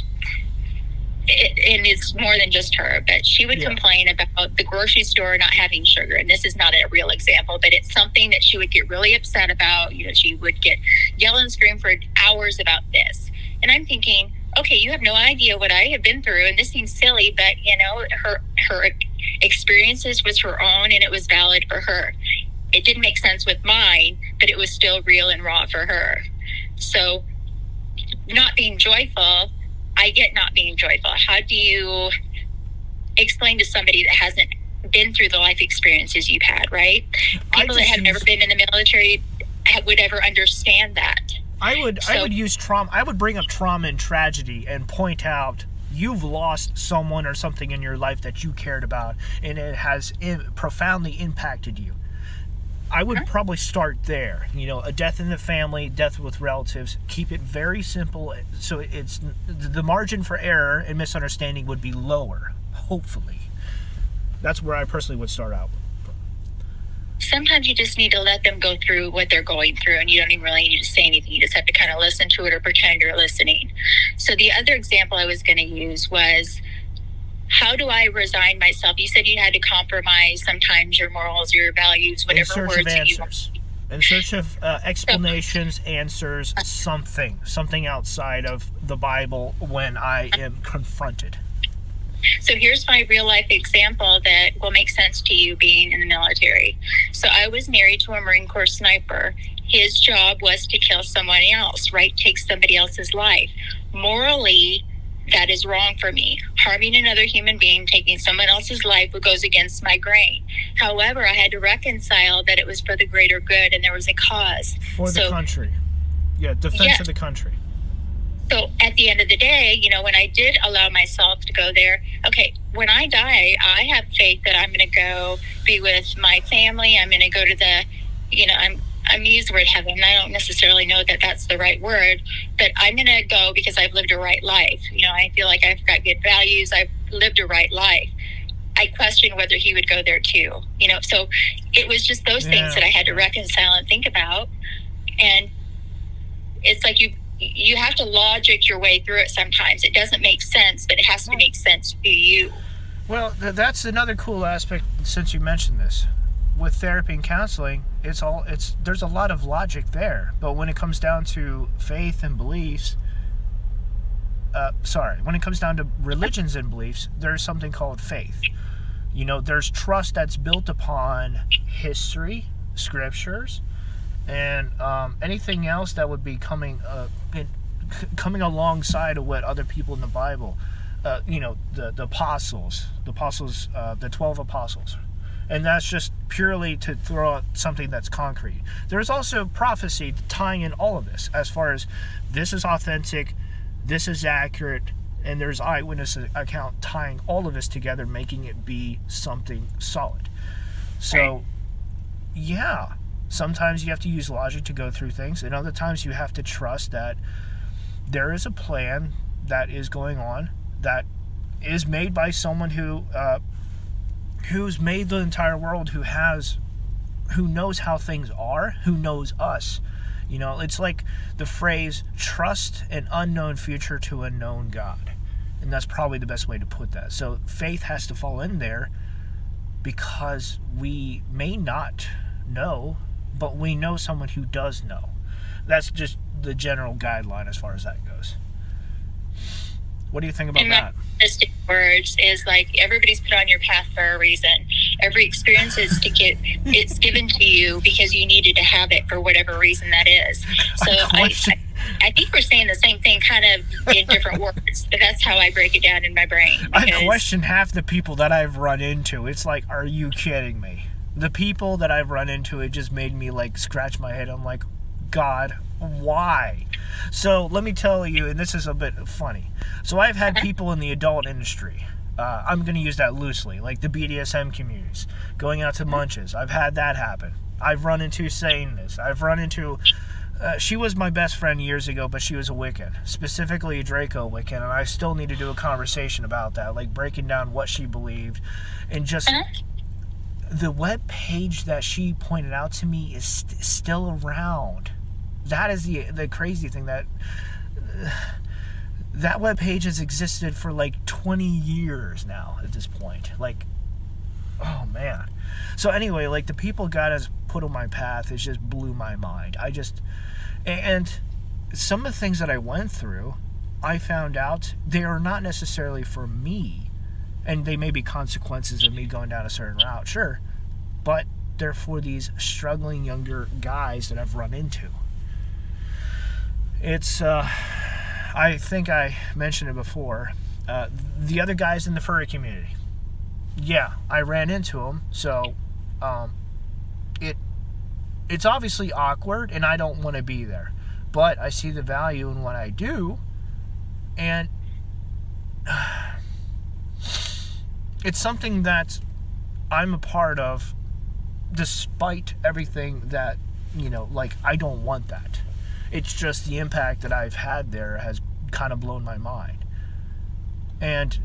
it's more than just her, but she would complain about the grocery store not having sugar. And this is not a real example, but it's something that she would get really upset about. She would get yell and scream for hours about this. And I'm thinking, okay, you have no idea what I have been through, and this seems silly, but her experiences was her own, and it was valid for her. It didn't make sense with mine, but it was still real and raw for her. So not being joyful, I get not being joyful. How do you explain to somebody that hasn't been through the life experiences you've had, right? People that have never been in the military would ever understand that. I would use trauma. I would bring up trauma and tragedy and point out you've lost someone or something in your life that you cared about, and it has profoundly impacted you. I would probably start there. A death in the family, death with relatives. Keep it very simple, so it's the margin for error and misunderstanding would be lower. Hopefully, that's where I personally would start out. Sometimes you just need to let them go through what they're going through, and you don't even really need to say anything. You just have to kind of listen to it or pretend you're listening. So the other example I was going to use was, how do I resign myself? You said you had to compromise sometimes your morals, your values, whatever words that you want. In search of explanations, answers, something outside of the Bible when I am confronted. So here's my real life example that will make sense to you being in the military. So I was married to a Marine Corps sniper. His job was to kill someone else, right? Take somebody else's life. Morally, that is wrong for me. Harming another human being, taking someone else's life, goes against my grain. However, I had to reconcile that it was for the greater good and there was a cause. For the country. Yeah, defense of the country. So at the end of the day, when I did allow myself to go there, okay, when I die, I have faith that I'm going to go be with my family. I'm going to go to the, I'm used the word heaven. I don't necessarily know that that's the right word, but I'm going to go because I've lived a right life. I feel like I've got good values. I've lived a right life. I question whether he would go there too, so it was just those things that I had to reconcile and think about. And it's like you have to logic your way through it sometimes. It doesn't make sense, but it has to make sense to you. Well, that's another cool aspect since you mentioned this. With therapy and counseling, there's a lot of logic there. But when it comes down to faith and beliefs, when it comes down to religions and beliefs, there's something called faith. There's trust that's built upon history, scriptures, and anything else that would be coming alongside of what other people in the Bible, the apostles, the 12 apostles. And that's just purely to throw out something that's concrete. There's also prophecy tying in all of this, as far as this is authentic, this is accurate, and there's eyewitness account tying all of this together, making it be something solid. So, yeah, sometimes you have to use logic to go through things, and other times you have to trust that there is a plan that is going on that is made by someone who's made the entire world, who knows how things are, who knows us. It's like the phrase, trust an unknown future to a known God. And that's probably the best way to put that. So faith has to fall in there because we may not know, but we know someone who does know. That's just the general guideline as far as that goes. What do you think about that? Mystic words is like, everybody's put on your path for a reason. Every experience it's given to you because you needed to have it for whatever reason that is. So I think we're saying the same thing kind of in different words, but that's how I break it down in my brain. I question half the people that I've run into. It's like, are you kidding me? The people that I've run into, it just made me like scratch my head. I'm like, God, why? So let me tell you, and this is a bit funny. So I've had people in the adult industry, I'm going to use that loosely, like the BDSM communities, going out to munches. I've had that happen. I've run into Satanists. I've run into, she was my best friend years ago, but she was a Wiccan, specifically a Draco Wiccan, and I still need to do a conversation about that, like breaking down what she believed, and just the web page that she pointed out to me is still around. That is the crazy thing, that web page has existed for like 20 years now at this point. Like, oh man. So anyway, like the people God has put on my path, it just blew my mind. And some of the things that I went through, I found out they are not necessarily for me. And they may be consequences of me going down a certain route, sure. But they're for these struggling younger guys that I've run into. It's, I I think I mentioned it before. The other guys in the furry community. Yeah, I ran into them, so it's obviously awkward, and I don't want to be there. But I see the value in what I do, and it's something that I'm a part of, despite everything that, like, I don't want that. It's just the impact that I've had there has kind of blown my mind. And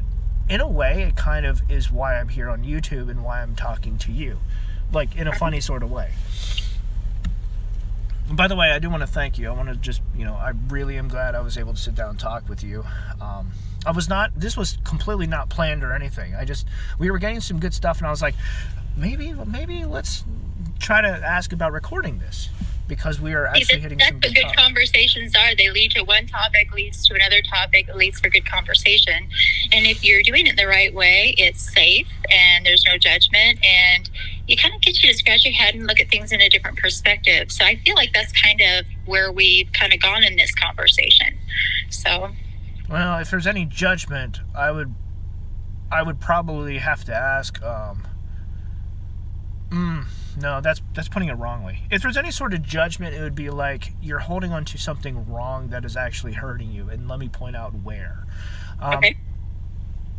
in a way, it kind of is why I'm here on YouTube and why I'm talking to you, like, in a funny sort of way. And by the way, I do want to thank you. I want to just, I really am glad I was able to sit down and talk with you. This was completely not planned or anything. We were getting some good stuff, and I was like, maybe let's try to ask about recording this, because we are actually hitting some good topics. Conversations are. They lead to one topic, leads to another topic, leads for good conversation. And if you're doing it the right way, it's safe and there's no judgment, and you kind of get you to scratch your head and look at things in a different perspective. So I feel like that's kind of where we've kind of gone in this conversation. So, well, if there's any judgment, I would probably have to ask. No, that's putting it wrongly. If there's any sort of judgment, it would be like you're holding on to something wrong that is actually hurting you, and let me point out where. Okay.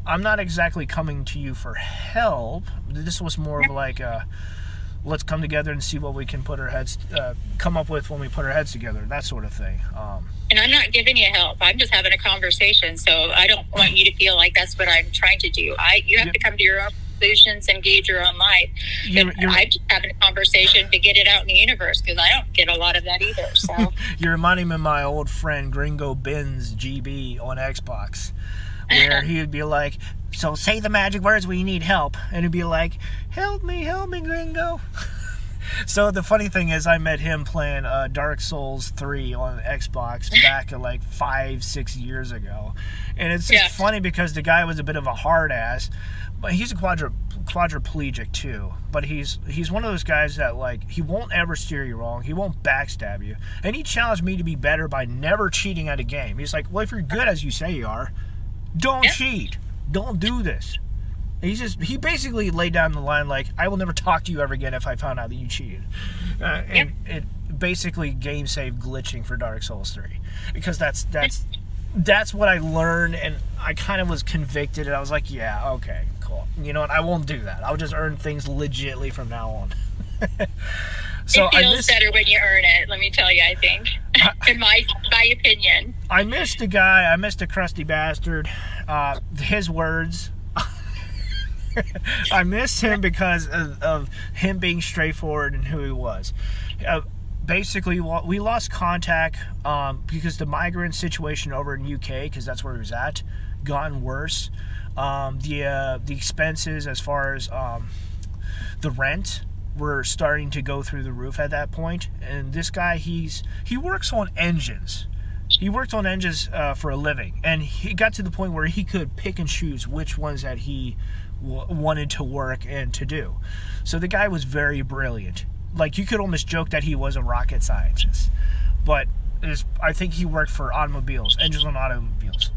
I'm not exactly coming to you for help. This was more of like let's come together and see what we can come up with when we put our heads together, that sort of thing. And I'm not giving you help. I'm just having a conversation. So I don't want you to feel like that's what I'm trying to do. You have to come to your own conclusions and gauge your own life. I'm just having a conversation to get it out in the universe, because I don't get a lot of that either. So you're reminding me of my old friend Gringo Benz GB on Xbox, where he would be like, so say the magic words when you need help, and he'd be like, help me Gringo. So the funny thing is, I met him playing Dark Souls 3 on Xbox back like 5-6 years ago, and it's just funny because the guy was a bit of a hard ass, but he's a quadriplegic too. But he's one of those guys that, like, he won't ever steer you wrong, he won't backstab you, and he challenged me to be better by never cheating at a game. He's like, well, if you're good as you say you are, don't cheat, don't do this. He basically laid down the line like, I will never talk to you ever again if I found out that you cheated. And it basically game save glitching for Dark Souls 3, because that's what I learned, and I kind of was convicted, and I was like, yeah, okay, cool. You know what? I won't do that. I'll just earn things legitly from now on. So it feels better when you earn it, let me tell you, I think. In my opinion. I missed a guy. I missed a crusty bastard. His words. I missed him because of him being straightforward and who he was. Basically, we lost contact because the migrant situation over in UK, because that's where he was at, gotten worse. The expenses as far as the rent were starting to go through the roof at that point. And this guy, he works on engines. He worked on engines for a living, and he got to the point where he could pick and choose which ones that he wanted to work and to do. So the guy was very brilliant. Like, you could almost joke that he was a rocket scientist, but I think he worked for automobiles, engines on automobiles.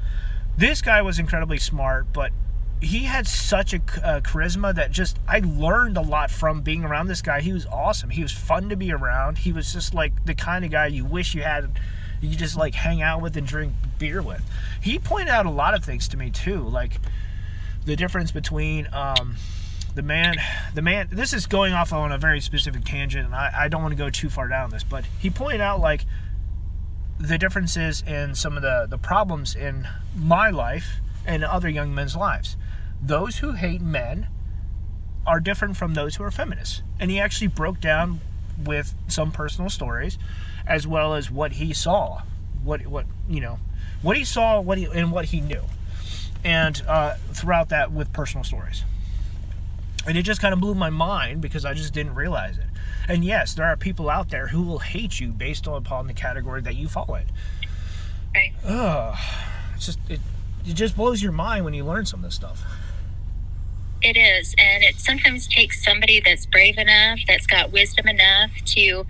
This guy was incredibly smart, but he had such a charisma that I learned a lot from being around this guy. He was awesome. He was fun to be around. He was just like the kind of guy you wish you just like hang out with and drink beer with. He pointed out a lot of things to me too, like the difference between the man. This is going off on a very specific tangent, and I don't want to go too far down this, but he pointed out like the differences in some of the problems in my life and other young men's lives. Those who hate men are different from those who are feminists, and he actually broke down with some personal stories, as well as what he saw, what he saw, and what he knew, and throughout that with personal stories. And it just kind of blew my mind because I just didn't realize it. And yes, there are people out there who will hate you based upon the category that you fall in. Right. It just blows your mind when you learn some of this stuff. It is, and it sometimes takes somebody that's brave enough, that's got wisdom enough to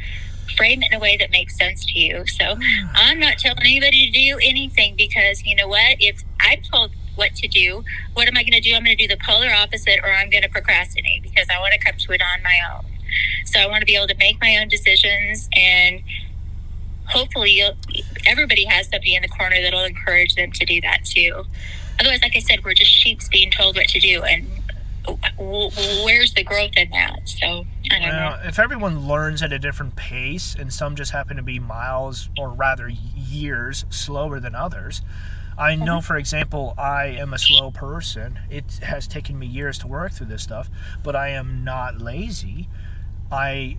frame it in a way that makes sense to you. So I'm not telling anybody to do anything, because you know what? If I'm told what to do, what am I going to do? I'm going to do the polar opposite, or I'm going to procrastinate, because I want to come to it on my own. So I want to be able to make my own decisions, and hopefully everybody has somebody in the corner that'll encourage them to do that too. Otherwise, like I said, we're just sheeps being told what to do, and where's the growth in that? So I don't know. If everyone learns at a different pace, and some just happen to be miles, or rather years, slower than others. I know, for example, I am a slow person. It has taken me years to work through this stuff, but I am not lazy. I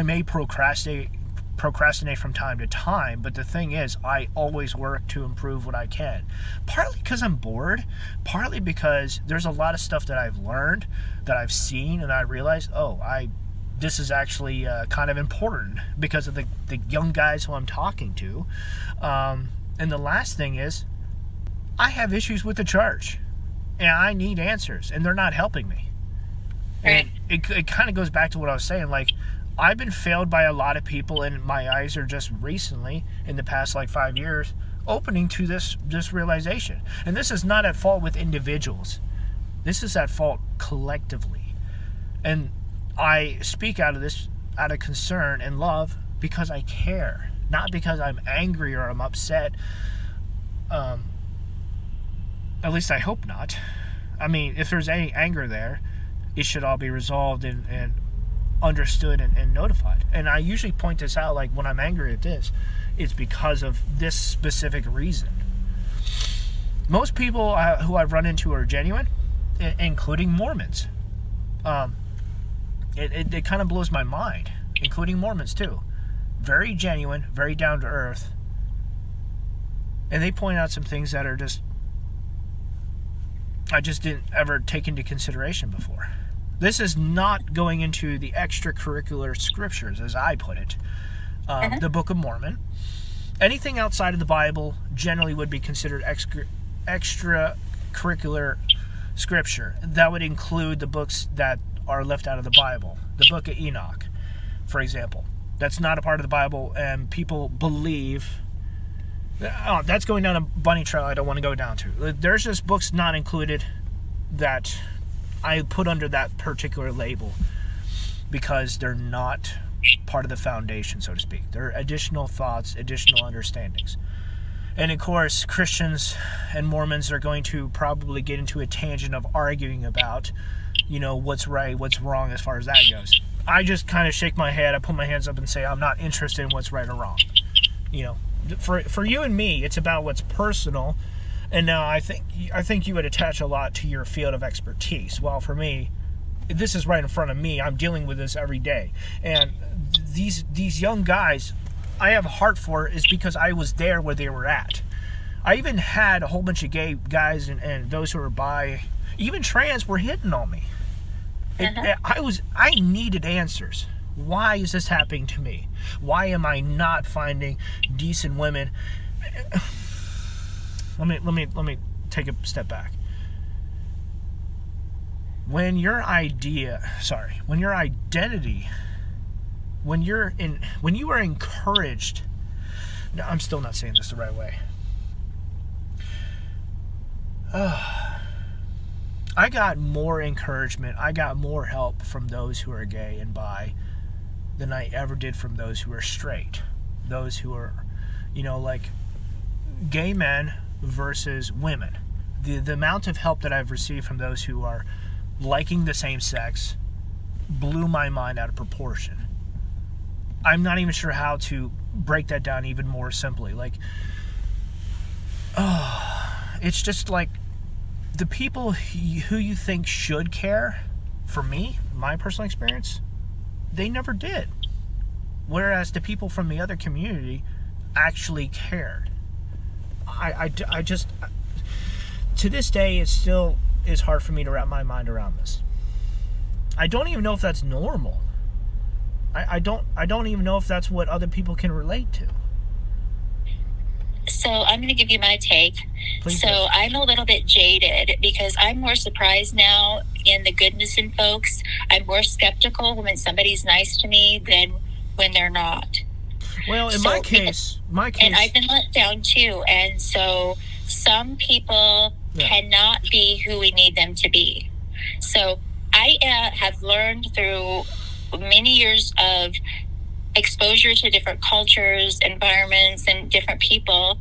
may procrastinate from time to time, but the thing is, I always work to improve what I can. Partly because I'm bored, partly because there's a lot of stuff that I've learned, that I've seen, and I realized, this is actually kind of important because of the young guys who I'm talking to. And the last thing is, I have issues with the church, and I need answers, and they're not helping me. And it kind of goes back to what I was saying, like, I've been failed by a lot of people, and my eyes are just recently, in the past 5 years, opening to this realization. And this is not at fault with individuals. This is at fault collectively. And I speak out of concern and love, because I care, not because I'm angry or I'm upset. At least I hope not. I mean, if there's any anger there, it should all be resolved and understood and notified. And I usually point this out, like when I'm angry at this, it's because of this specific reason. Most people who I've run into are genuine, including Mormons. It kind of blows my mind, including Mormons too. Very genuine, very down to earth. And they point out some things that are I just didn't ever take into consideration before. This is not going into the extracurricular scriptures, as I put it. The Book of Mormon. Anything outside of the Bible generally would be considered extracurricular scripture. That would include the books that are left out of the Bible. The Book of Enoch, for example. That's not a part of the Bible, and people believe... that's going down a bunny trail I don't want to go down to. There's just books not included that I put under that particular label because they're not part of the foundation, so to speak. They're additional thoughts, additional understandings. And of course, Christians and Mormons are going to probably get into a tangent of arguing about, what's right, what's wrong as far as that goes. I just kind of shake my head, I put my hands up and say I'm not interested in what's right or wrong. For you and me, it's about what's personal. And now I think you would attach a lot to your field of expertise. Well, for me, this is right in front of me. I'm dealing with this every day. And these young guys, I have a heart for is because I was there where they were at. I even had a whole bunch of gay guys and those who were bi, even trans, were hitting on me. I needed answers. Why is this happening to me? Why am I not finding decent women? Let me take a step back. When you are encouraged. No, I'm still not saying this the right way. I got more encouragement, I got more help from those who are gay and bi than I ever did from those who are straight. Those who are, like gay men versus women. The amount of help that I've received from those who are liking the same sex blew my mind out of proportion. I'm not even sure how to break that down even more simply. It's just like the people who you think should care, for me, my personal experience, they never did. Whereas the people from the other community actually cared. I just, to this day, it still is hard for me to wrap my mind around this. I don't even know if that's normal. I don't even know if that's what other people can relate to. So I'm going to give you my take. Please so do. I'm a little bit jaded because I'm more surprised now in the goodness in folks. I'm more skeptical when somebody's nice to me than when they're not. Well, in So, my case, and I've been let down too. And so some people cannot be who we need them to be. So I have learned through many years of exposure to different cultures, environments, and different people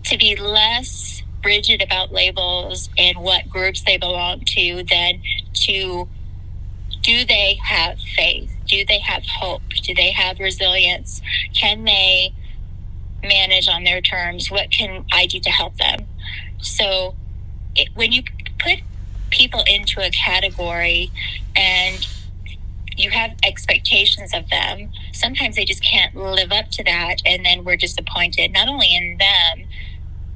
to be less rigid about labels and what groups they belong to than to, do they have faith? Do they have hope? Do they have resilience? Can they manage on their terms? What can I do to help them? So when you put people into a category and you have expectations of them, sometimes they just can't live up to that, and then we're disappointed not only in them,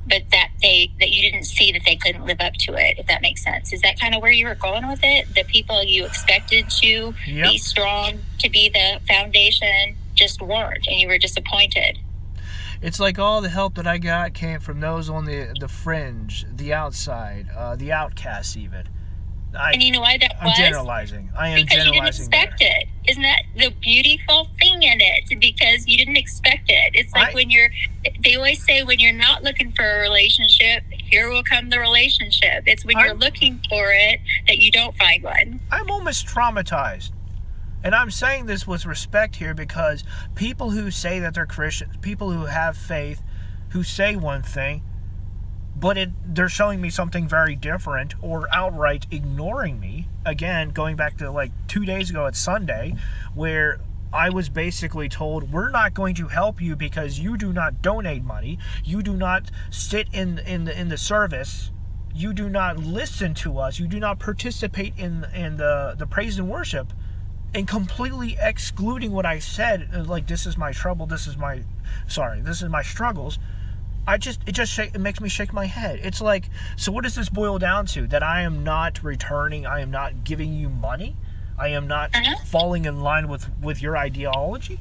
but that you didn't see that they couldn't live up to it, if that makes sense. Is that kind of where you were going with it? The people you expected to be strong, to be the foundation, just weren't, and you were disappointed. It's like all the help that I got came from those on the fringe, the outside, the outcasts even. And you know why that was? I'm generalizing. I am because generalizing. Because you didn't expect it. Isn't that the beautiful thing in it? Because you didn't expect it. It's like they always say when you're not looking for a relationship, here will come the relationship. It's when you're looking for it that you don't find one. I'm almost traumatized. And I'm saying this with respect here because people who say that they're Christians, people who have faith, who say one thing, but they're showing me something very different or outright ignoring me. Again, going back to like 2 days ago at Sunday, where I was basically told, we're not going to help you because you do not donate money. You do not sit in the service. You do not listen to us. You do not participate in the praise and worship. And completely excluding what I said, like, this is my trouble, this is my struggles. It makes me shake my head. It's like, so what does this boil down to? That I am not returning, I am not giving you money? I am not falling in line with your ideology?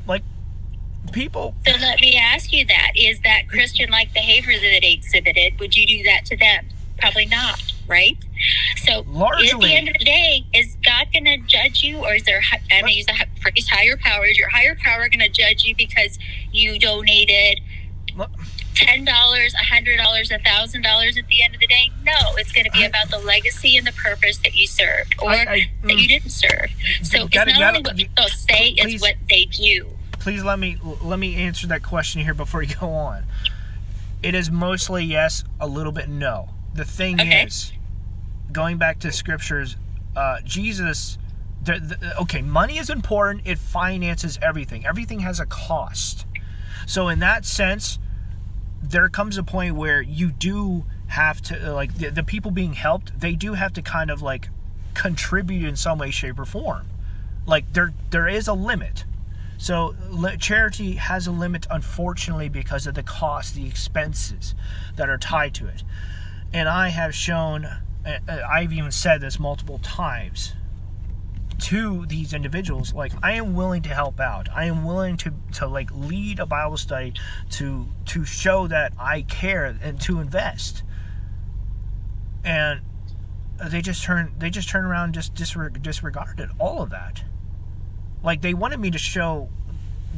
Like, people... So let me ask you that. Is that Christian-like behavior that they exhibited? Would you do that to them? Probably not, right? So largely, at the end of the day, is God going to judge you, or is there, I'm going to use the phrase higher power, is your higher power going to judge you because you donated $10, $100, $1,000 at the end of the day? No, it's going to be about the legacy and the purpose that you served, or that you didn't serve. So it's not only what people say, it's what they do. Please let me answer that question here before you go on. It is mostly yes, a little bit no. The thing is, going back to scriptures, Jesus, money is important. It finances everything. Everything has a cost. So in that sense, there comes a point where you do have to, like, the people being helped, they do have to kind of like contribute in some way, shape, or form. Like there is a limit. So charity has a limit, unfortunately, because of the cost, the expenses that are tied to it. And I have shown, I've even said this multiple times to these individuals, like, I am willing to help out. I am willing to like lead a Bible study, to show that I care and to invest. And they just turn around and just disregarded all of that. Like, they wanted me to show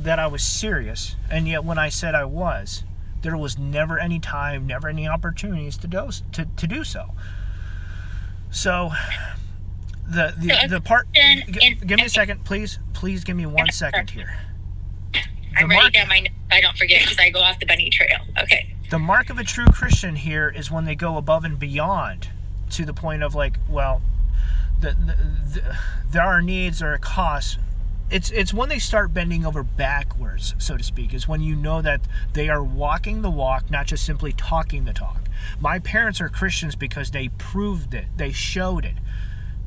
that I was serious, and yet when I said I was, there was never any time, never any opportunities to do so. So the part, give me a second, please give me 1 second here. I'm writing down my notes so I don't forget, because I go off the bunny trail. Okay. The mark of a true Christian here is when they go above and beyond, to the point of like, well, there are needs, there are costs. It's when they start bending over backwards, so to speak, is when you know that they are walking the walk, not just simply talking the talk. My parents are Christians because they proved it, they showed it,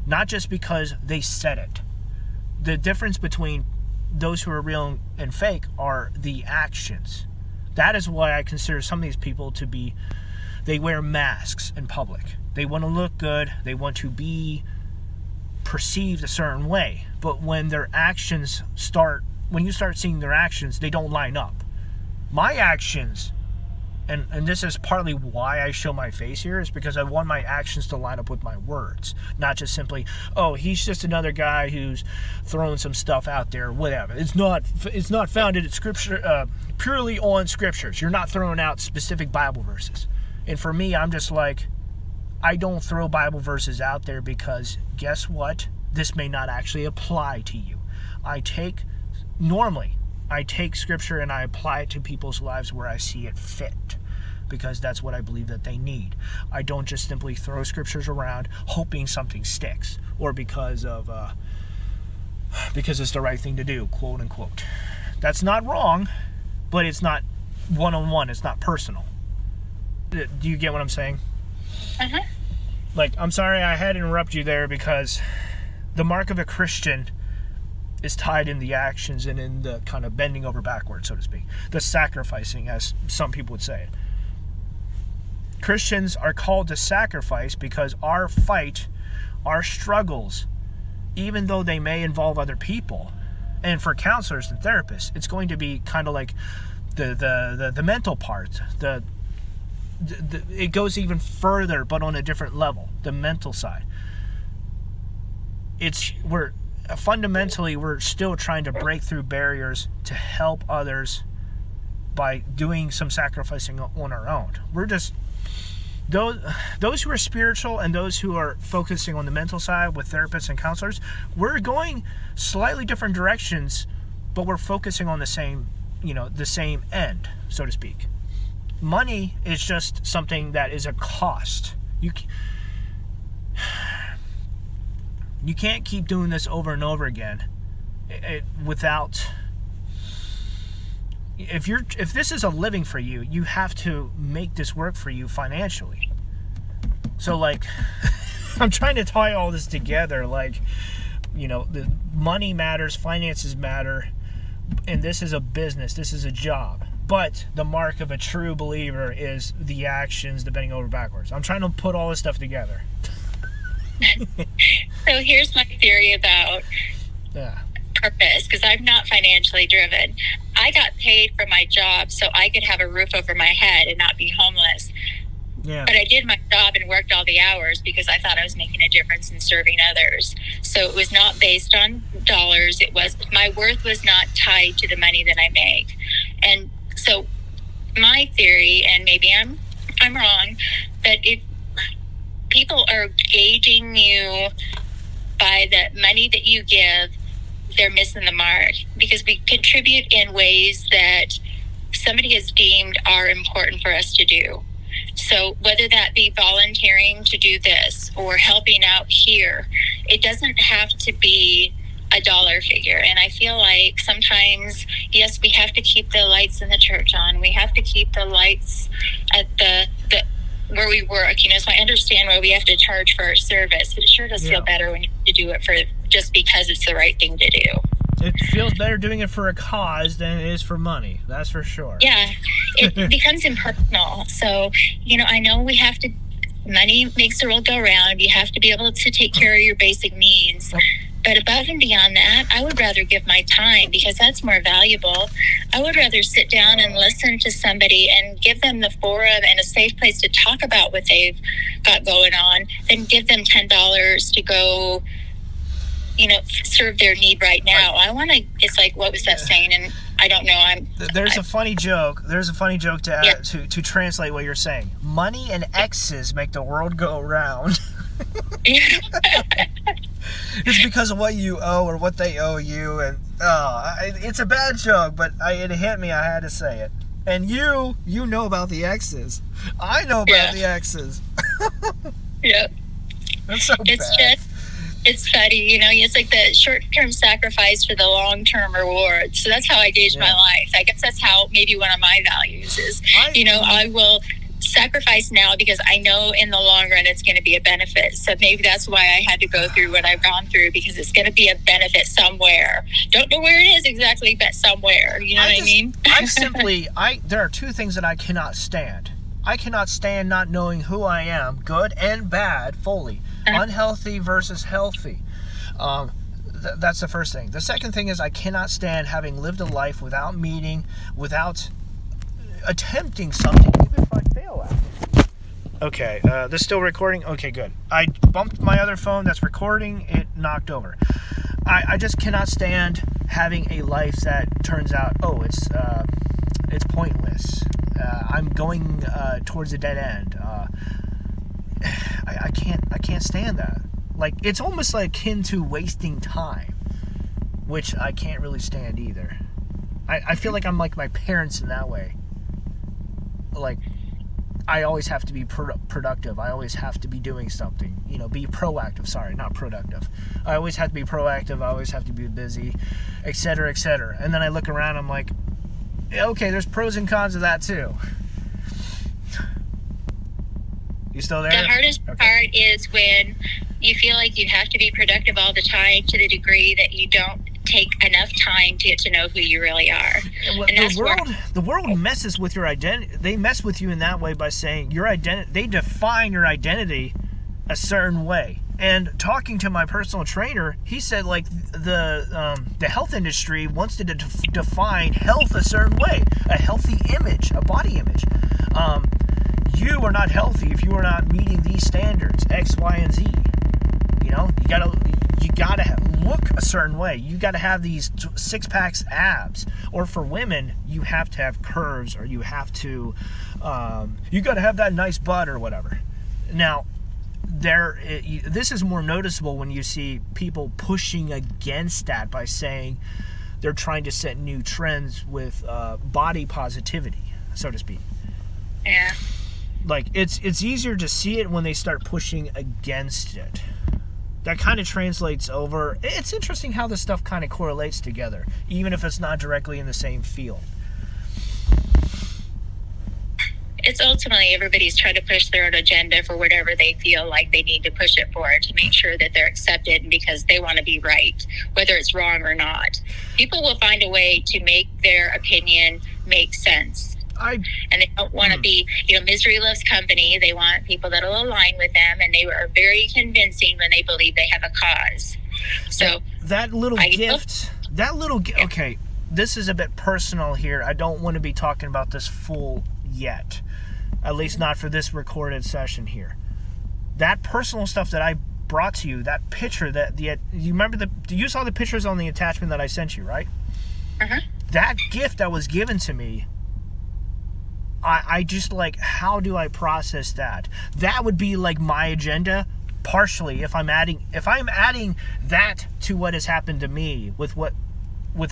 not just because they said it. The difference between those who are real and fake are the actions. That is why I consider some of these people to be, they wear masks in public. They want to look good, they want to be perceived a certain way, but when their actions when you start seeing their actions, they don't line up. My actions and this is partly why I show my face here, is because I want my actions to line up with my words, not just simply, oh, he's just another guy who's throwing some stuff out there, whatever. It's not founded in scripture, purely on scriptures. You're not throwing out specific Bible verses. And for me, I'm just like, I don't throw Bible verses out there because guess what? This may not actually apply to you. Normally, I take scripture and I apply it to people's lives where I see it fit, because that's what I believe that they need. I don't just simply throw scriptures around hoping something sticks, or because it's the right thing to do, quote unquote. That's not wrong, but it's not one-on-one. It's not personal. Do you get what I'm saying? Uh-huh. Like, I'm sorry I had to interrupt you there, because the mark of a Christian is tied in the actions and in the kind of bending over backwards, so to speak. The sacrificing, as some people would say it. Christians are called to sacrifice because our fight, our struggles, even though they may involve other people, and for counselors and therapists, it's going to be kind of like the mental part. It goes even further, but on a different level, the mental side. Fundamentally, we're still trying to break through barriers to help others by doing some sacrificing on our own. We're just those who are spiritual and those who are focusing on the mental side with therapists and counselors. We're going slightly different directions, but we're focusing on the same end, so to speak. Money is just something that is a cost. You can't keep doing this over and over again without. If this is a living for you, you have to make this work for you financially. So, like, I'm trying to tie all this together. Like, the money matters, finances matter, and this is a business. This is a job. But the mark of a true believer is the actions, the bending over backwards. I'm trying to put all this stuff together. So here's my theory about purpose, because I'm not financially driven. I got paid for my job so I could have a roof over my head and not be homeless. Yeah. But I did my job and worked all the hours because I thought I was making a difference in serving others. So it was not based on dollars. My worth was not tied to the money that I make. And so my theory, and maybe I'm wrong, that if people are gauging you by the money that you give, they're missing the mark, because we contribute in ways that somebody has deemed are important for us to do. So whether that be volunteering to do this or helping out here, it doesn't have to be a dollar figure. And I feel like sometimes, yes, we have to keep the lights in the church on. We have to keep the lights at the where we work, so I understand why we have to charge for our service. It sure does feel better when you have to do it for just because it's the right thing to do. It feels better doing it for a cause than it is for money. That's for sure. Yeah, it becomes impersonal. So, I know money makes the world go round. You have to be able to take care of your basic needs. But above and beyond that, I would rather give my time, because that's more valuable. I would rather sit down and listen to somebody and give them the forum and a safe place to talk about what they've got going on than give them $10 to go, serve their need right now. It's like, what was that saying? And I don't know. There's a funny joke to add, to translate what you're saying. Money and X's make the world go round. It's because of what you owe or what they owe you, and it's a bad joke, but it hit me. I had to say it. And you know about the X's. I know about the X's. Yeah, that's so bad. It's funny, it's like the short-term sacrifice for the long-term reward. So that's how I gauge my life. I guess that's how maybe one of my values is. I will sacrifice now because I know in the long run it's going to be a benefit. So maybe that's why I had to go through what I've gone through, because it's going to be a benefit somewhere. Don't know where it is exactly, but somewhere. You know what I mean? There are two things that I cannot stand. I cannot stand not knowing who I am, good and bad, fully. Unhealthy versus healthy. That's the first thing. The second thing is I cannot stand having lived a life without attempting something, even Okay, this still recording? Okay, good. I bumped my other phone that's recording, it knocked over. I just cannot stand having a life that turns out, it's pointless. I'm going towards a dead end. I can't stand that. Like, it's almost like akin to wasting time, which I can't really stand either. I feel like I'm like my parents in that way. Like, I always have to be productive. I always have to be doing something. Be proactive. Sorry, not productive. I always have to be proactive. I always have to be busy, etc., etc. And then I look around, I'm like, okay, there's pros and cons of that too. You still there? The hardest part is when you feel like you have to be productive all the time to the degree that you don't take enough time to get to know who you really are. Well, and that's the world messes with your identity. They mess with you in that way by saying your identity. They define your identity a certain way. And talking to my personal trainer, he said like the health industry wants to define health a certain way, a healthy image, a body image. You are not healthy if you are not meeting these standards X, Y, and Z. You gotta look a certain way. You gotta have these 6-packs abs, or for women, you have to have curves, or you have to, you gotta have that nice butt or whatever. Now, this is more noticeable when you see people pushing against that by saying they're trying to set new trends with body positivity, so to speak. Yeah. Like, it's easier to see it when they start pushing against it. That kind of translates over. It's interesting how this stuff kind of correlates together, even if it's not directly in the same field. It's ultimately everybody's trying to push their own agenda for whatever they feel like they need to push it for to make sure that they're accepted because they want to be right, whether it's wrong or not. People will find a way to make their opinion make sense. And they don't want to be, misery loves company. They want people that will align with them, and they are very convincing when they believe they have a cause. So that little gift, okay, this is a bit personal here. I don't want to be talking about this full yet, at least not for this recorded session here. That personal stuff that I brought to you, that picture you remember you saw the pictures on the attachment that I sent you, right? Uh-huh. That gift that was given to me, I just like, how do I process that? That would be like my agenda, partially, if I'm adding that to what has happened to me with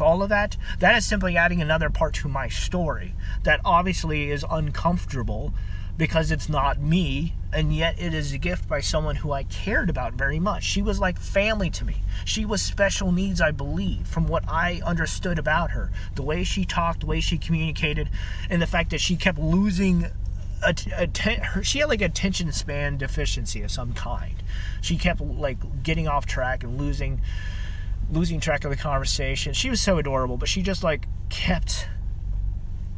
all of that is simply adding another part to my story that obviously is uncomfortable because it's not me, and yet it is a gift by someone who I cared about very much. She was like family to me. She was special needs, I believe, from what I understood about her. The way she talked, the way she communicated, and the fact that she kept losing she had like attention span deficiency of some kind. She kept like getting off track and losing track of the conversation. She was so adorable, but she just like kept,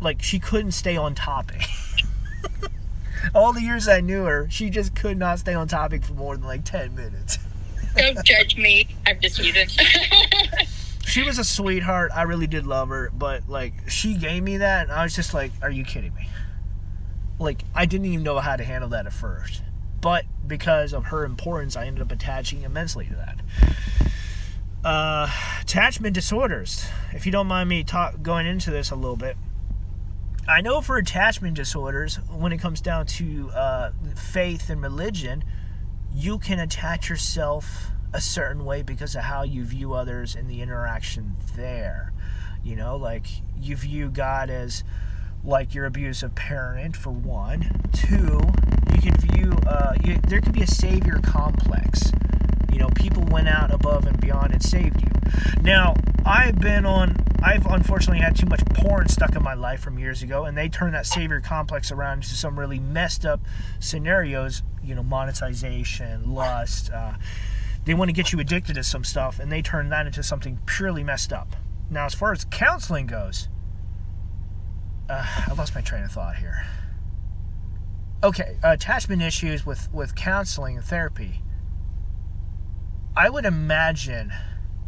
like, she couldn't stay on topic. All the years I knew her, she just could not stay on topic for more than like 10 minutes. Don't judge me. I'm just human. She was a sweetheart. I really did love her, but like, she gave me that and I was just like, are you kidding me? Like, I didn't even know how to handle that at first. But because of her importance, I ended up attaching immensely to that. Attachment disorders. If you don't mind me going into this a little bit. I know for attachment disorders, when it comes down to faith and religion, you can attach yourself a certain way because of how you view others and the interaction there. Like, you view God as like your abusive parent, for one. Two, you could view, there could be a savior complex. People went out above and beyond and saved you. Now, I've unfortunately had too much porn stuck in my life from years ago, and they turned that savior complex around into some really messed up scenarios, monetization, lust. They want to get you addicted to some stuff, and they turn that into something purely messed up. Now, as far as counseling goes, I lost my train of thought here. Okay, attachment issues with counseling and therapy. I would imagine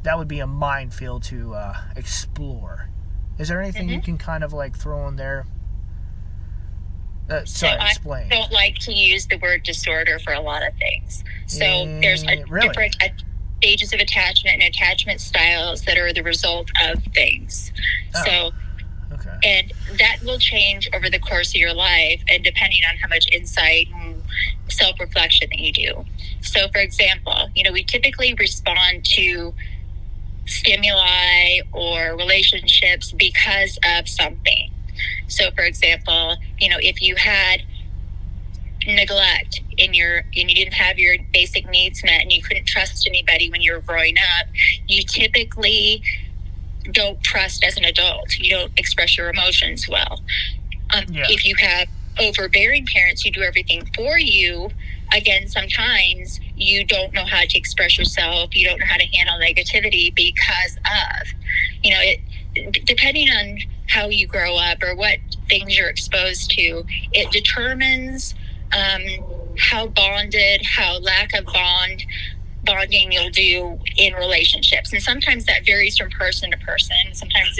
that would be a minefield to explore. Is there anything you can kind of like throw in there? Sorry, I explain. don't like to use the word disorder for a lot of things. So there's Really? different stages of attachment and attachment styles that are the result of things. Oh. So, okay. And that will change over the course of your life, and depending on how much insight and self-reflection that you do. So, for example, we typically respond to stimuli or relationships because of something. So, for example, if you had neglect and you didn't have your basic needs met and you couldn't trust anybody when you were growing up, you typically don't trust as an adult. You don't express your emotions well. If you have overbearing parents who do everything for you, again, sometimes you don't know how to express yourself. You don't know how to handle negativity because of, depending on how you grow up or what things you're exposed to, it determines how bonded, how lack of bonding you'll do in relationships. And sometimes that varies from person to person. Sometimes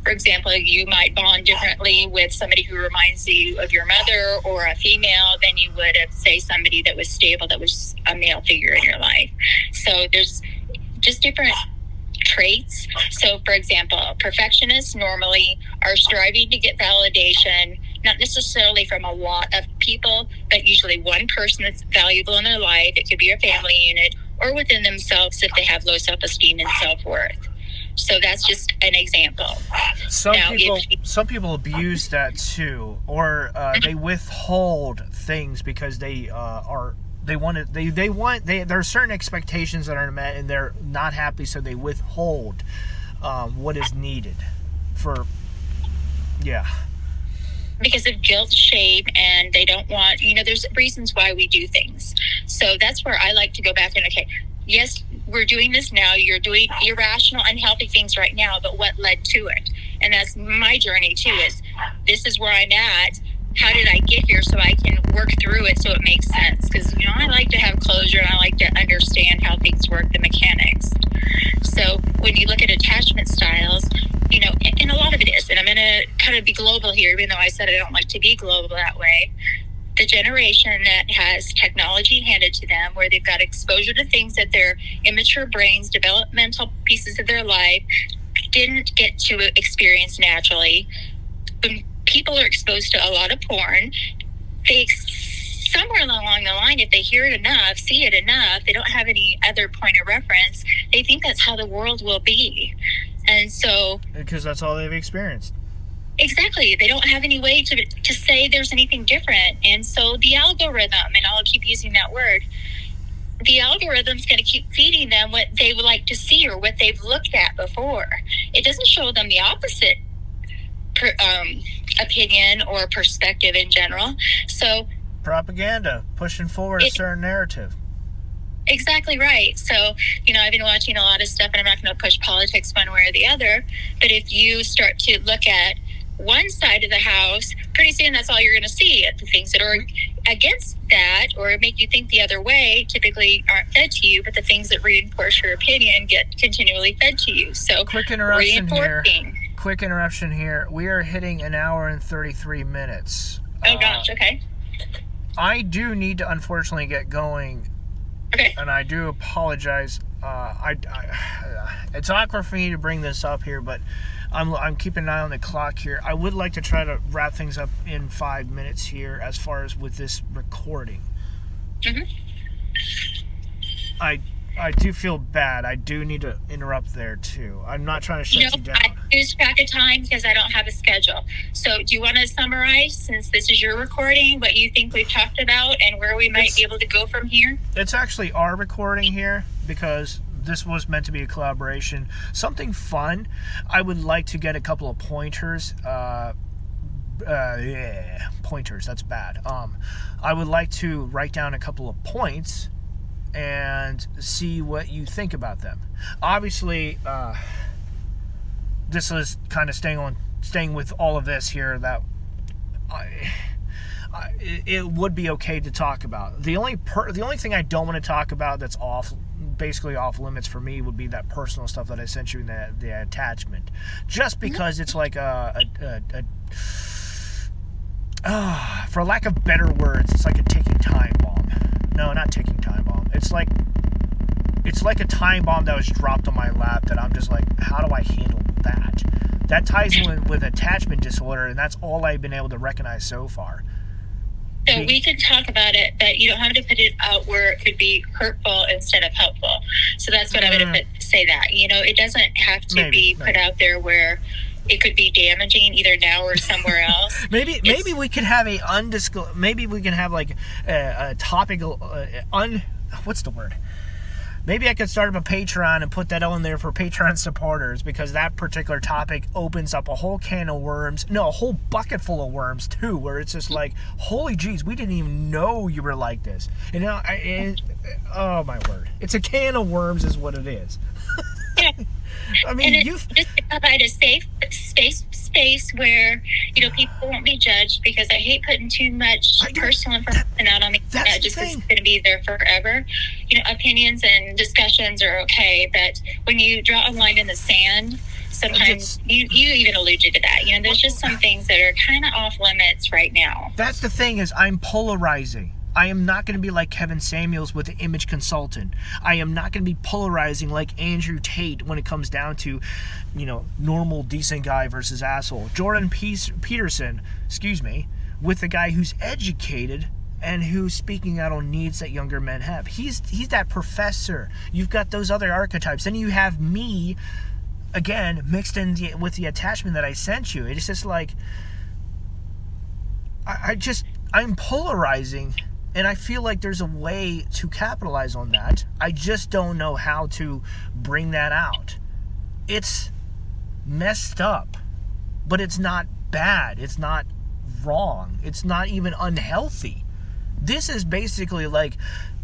for example, you might bond differently with somebody who reminds you of your mother or a female than you would of, say, somebody that was stable, that was a male figure in your life. So there's just different traits. So, for example, perfectionists normally are striving to get validation, not necessarily from a lot of people, but usually one person that's valuable in their life. It could be a family unit or within themselves if they have low self-esteem and self-worth. So that's just an example. Some people abuse that too, or they withhold things because there are certain expectations that are met and they're not happy, so they withhold what is needed for because of guilt, shame, and they don't want, there's reasons why we do things. So that's where I like to go back and, okay, yes, we're doing this now. You're doing irrational, unhealthy things right now, but what led to it? And that's my journey too, is this is where I'm at. How did I get here so I can work through it so it makes sense? Because, I like to have closure and I like to understand how things work, the mechanics. So when you look at attachment styles, and a lot of it is, and I'm going to kind of be global here, even though I said I don't like to be global that way. The generation that has technology handed to them, where they've got exposure to things that their immature brains, developmental pieces of their life didn't get to experience naturally. When people are exposed to a lot of porn, somewhere along the line, if they hear it enough, see it enough, they don't have any other point of reference, they think that's how the world will be. And so, because that's all they've experienced. Exactly. They don't have any way to say there's anything different. And so the algorithm, and I'll keep using that word, the algorithm's going to keep feeding them what they would like to see or what they've looked at before. It doesn't show them the opposite opinion or perspective in general. So propaganda, pushing forward a certain narrative. Exactly right. So, I've been watching a lot of stuff, and I'm not going to push politics one way or the other, but if you start to look at one side of the house, pretty soon that's all you're going to see. The things that are against that or make you think the other way typically aren't fed to you, but the things that reinforce your opinion get continually fed to you. So, quick interruption here. We are hitting an hour and 33 minutes. Oh, gosh. Okay. I do need to unfortunately get going. Okay. And I do apologize. It's awkward for me to bring this up here, but I'm keeping an eye on the clock here. I would like to try to wrap things up in 5 minutes here as far as with this recording. Mm-hmm. I do feel bad. I do need to interrupt there, too. I'm not trying to shut you down. I lose track of time because I don't have a schedule. So do you want to summarize, since this is your recording, what you think we've talked about and where we might be able to go from here? It's actually our recording here because this was meant to be a collaboration. Something fun. I would like to get a couple of pointers. Pointers, that's bad. I would like to write down a couple of points and see what you think about them. Obviously, this is kind of staying with all of this here, that it would be okay to talk about. The only thing I don't want to talk about that's basically off limits for me would be that personal stuff that I sent you in the attachment, just because it's like for lack of better words, it's like a ticking time bomb. No, not ticking time bomb. It's like a time bomb that was dropped on my lap that I'm just like, how do I handle that? That ties in with attachment disorder, and that's all I've been able to recognize so far. So we can talk about it, but you don't have to put it out where it could be hurtful instead of helpful. So that's what I'm going to say that. It doesn't have to be put out there where it could be damaging either now or somewhere else. maybe we could have a undisclosed. Maybe we can have like a topical what's the word? Maybe I could start up a Patreon and put that on there for Patreon supporters, because that particular topic opens up a whole can of worms. No, a whole bucket full of worms, too, where it's just like, holy jeez, we didn't even know you were like this. Oh, my word. It's a can of worms is what it is. Yeah. I mean, and just provide a safe space where people won't be judged, because I hate putting too much personal information out on me. That's just because it's going to be there forever. Opinions and discussions are okay, but when you draw a line in the sand, sometimes you even alluded to that. There's just some things that are kind of off limits right now. That's the thing, is I'm polarizing. I am not going to be like Kevin Samuels with the image consultant. I am not going to be polarizing like Andrew Tate when it comes down to, normal, decent guy versus asshole. Jordan Peterson, with the guy who's educated and who's speaking out on needs that younger men have. He's that professor. You've got those other archetypes. Then you have me, again, mixed in with the attachment that I sent you. It's just like, I'm polarizing. And I feel like there's a way to capitalize on that. I just don't know how to bring that out. It's messed up, but it's not bad. It's not wrong. It's not even unhealthy. This is basically like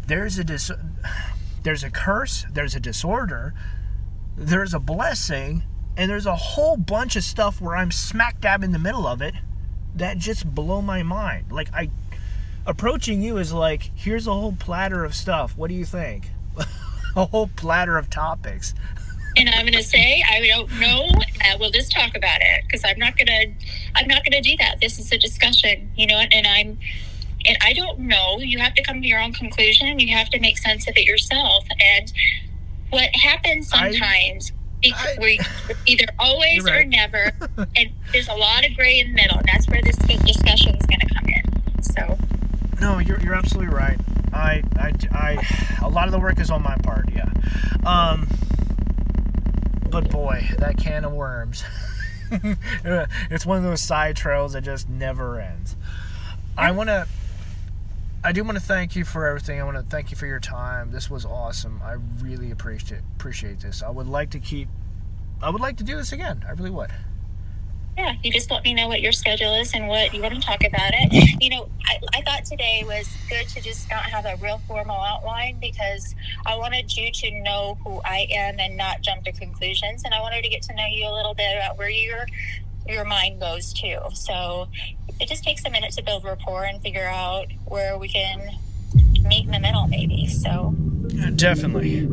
there's a curse, there's a disorder, there's a blessing, and there's a whole bunch of stuff where I'm smack dab in the middle of it that just blow my mind. Like, approaching you is like, here's a whole platter of stuff. What do you think? A whole platter of topics. And I'm going to say, I don't know. We'll just talk about it, because I'm not going to do that. This is a discussion, and I don't know. You have to come to your own conclusion. You have to make sense of it yourself. And what happens sometimes, we either always or never, and there's a lot of gray in the middle, and that's where this discussion is going to come in. So. No, you're absolutely right. A lot of the work is on my part, yeah. But boy, that can of worms. It's one of those side trails that just never ends. I do want to thank you for everything. I want to thank you for your time. This was awesome. I really appreciate this. I would like to do this again. I really would. Yeah, you just let me know what your schedule is and what you want to talk about it. I thought today was good to just not have a real formal outline, because I wanted you to know who I am and not jump to conclusions. And I wanted to get to know you a little bit about where your mind goes to. So it just takes a minute to build rapport and figure out where we can meet in the middle, maybe. So yeah, definitely.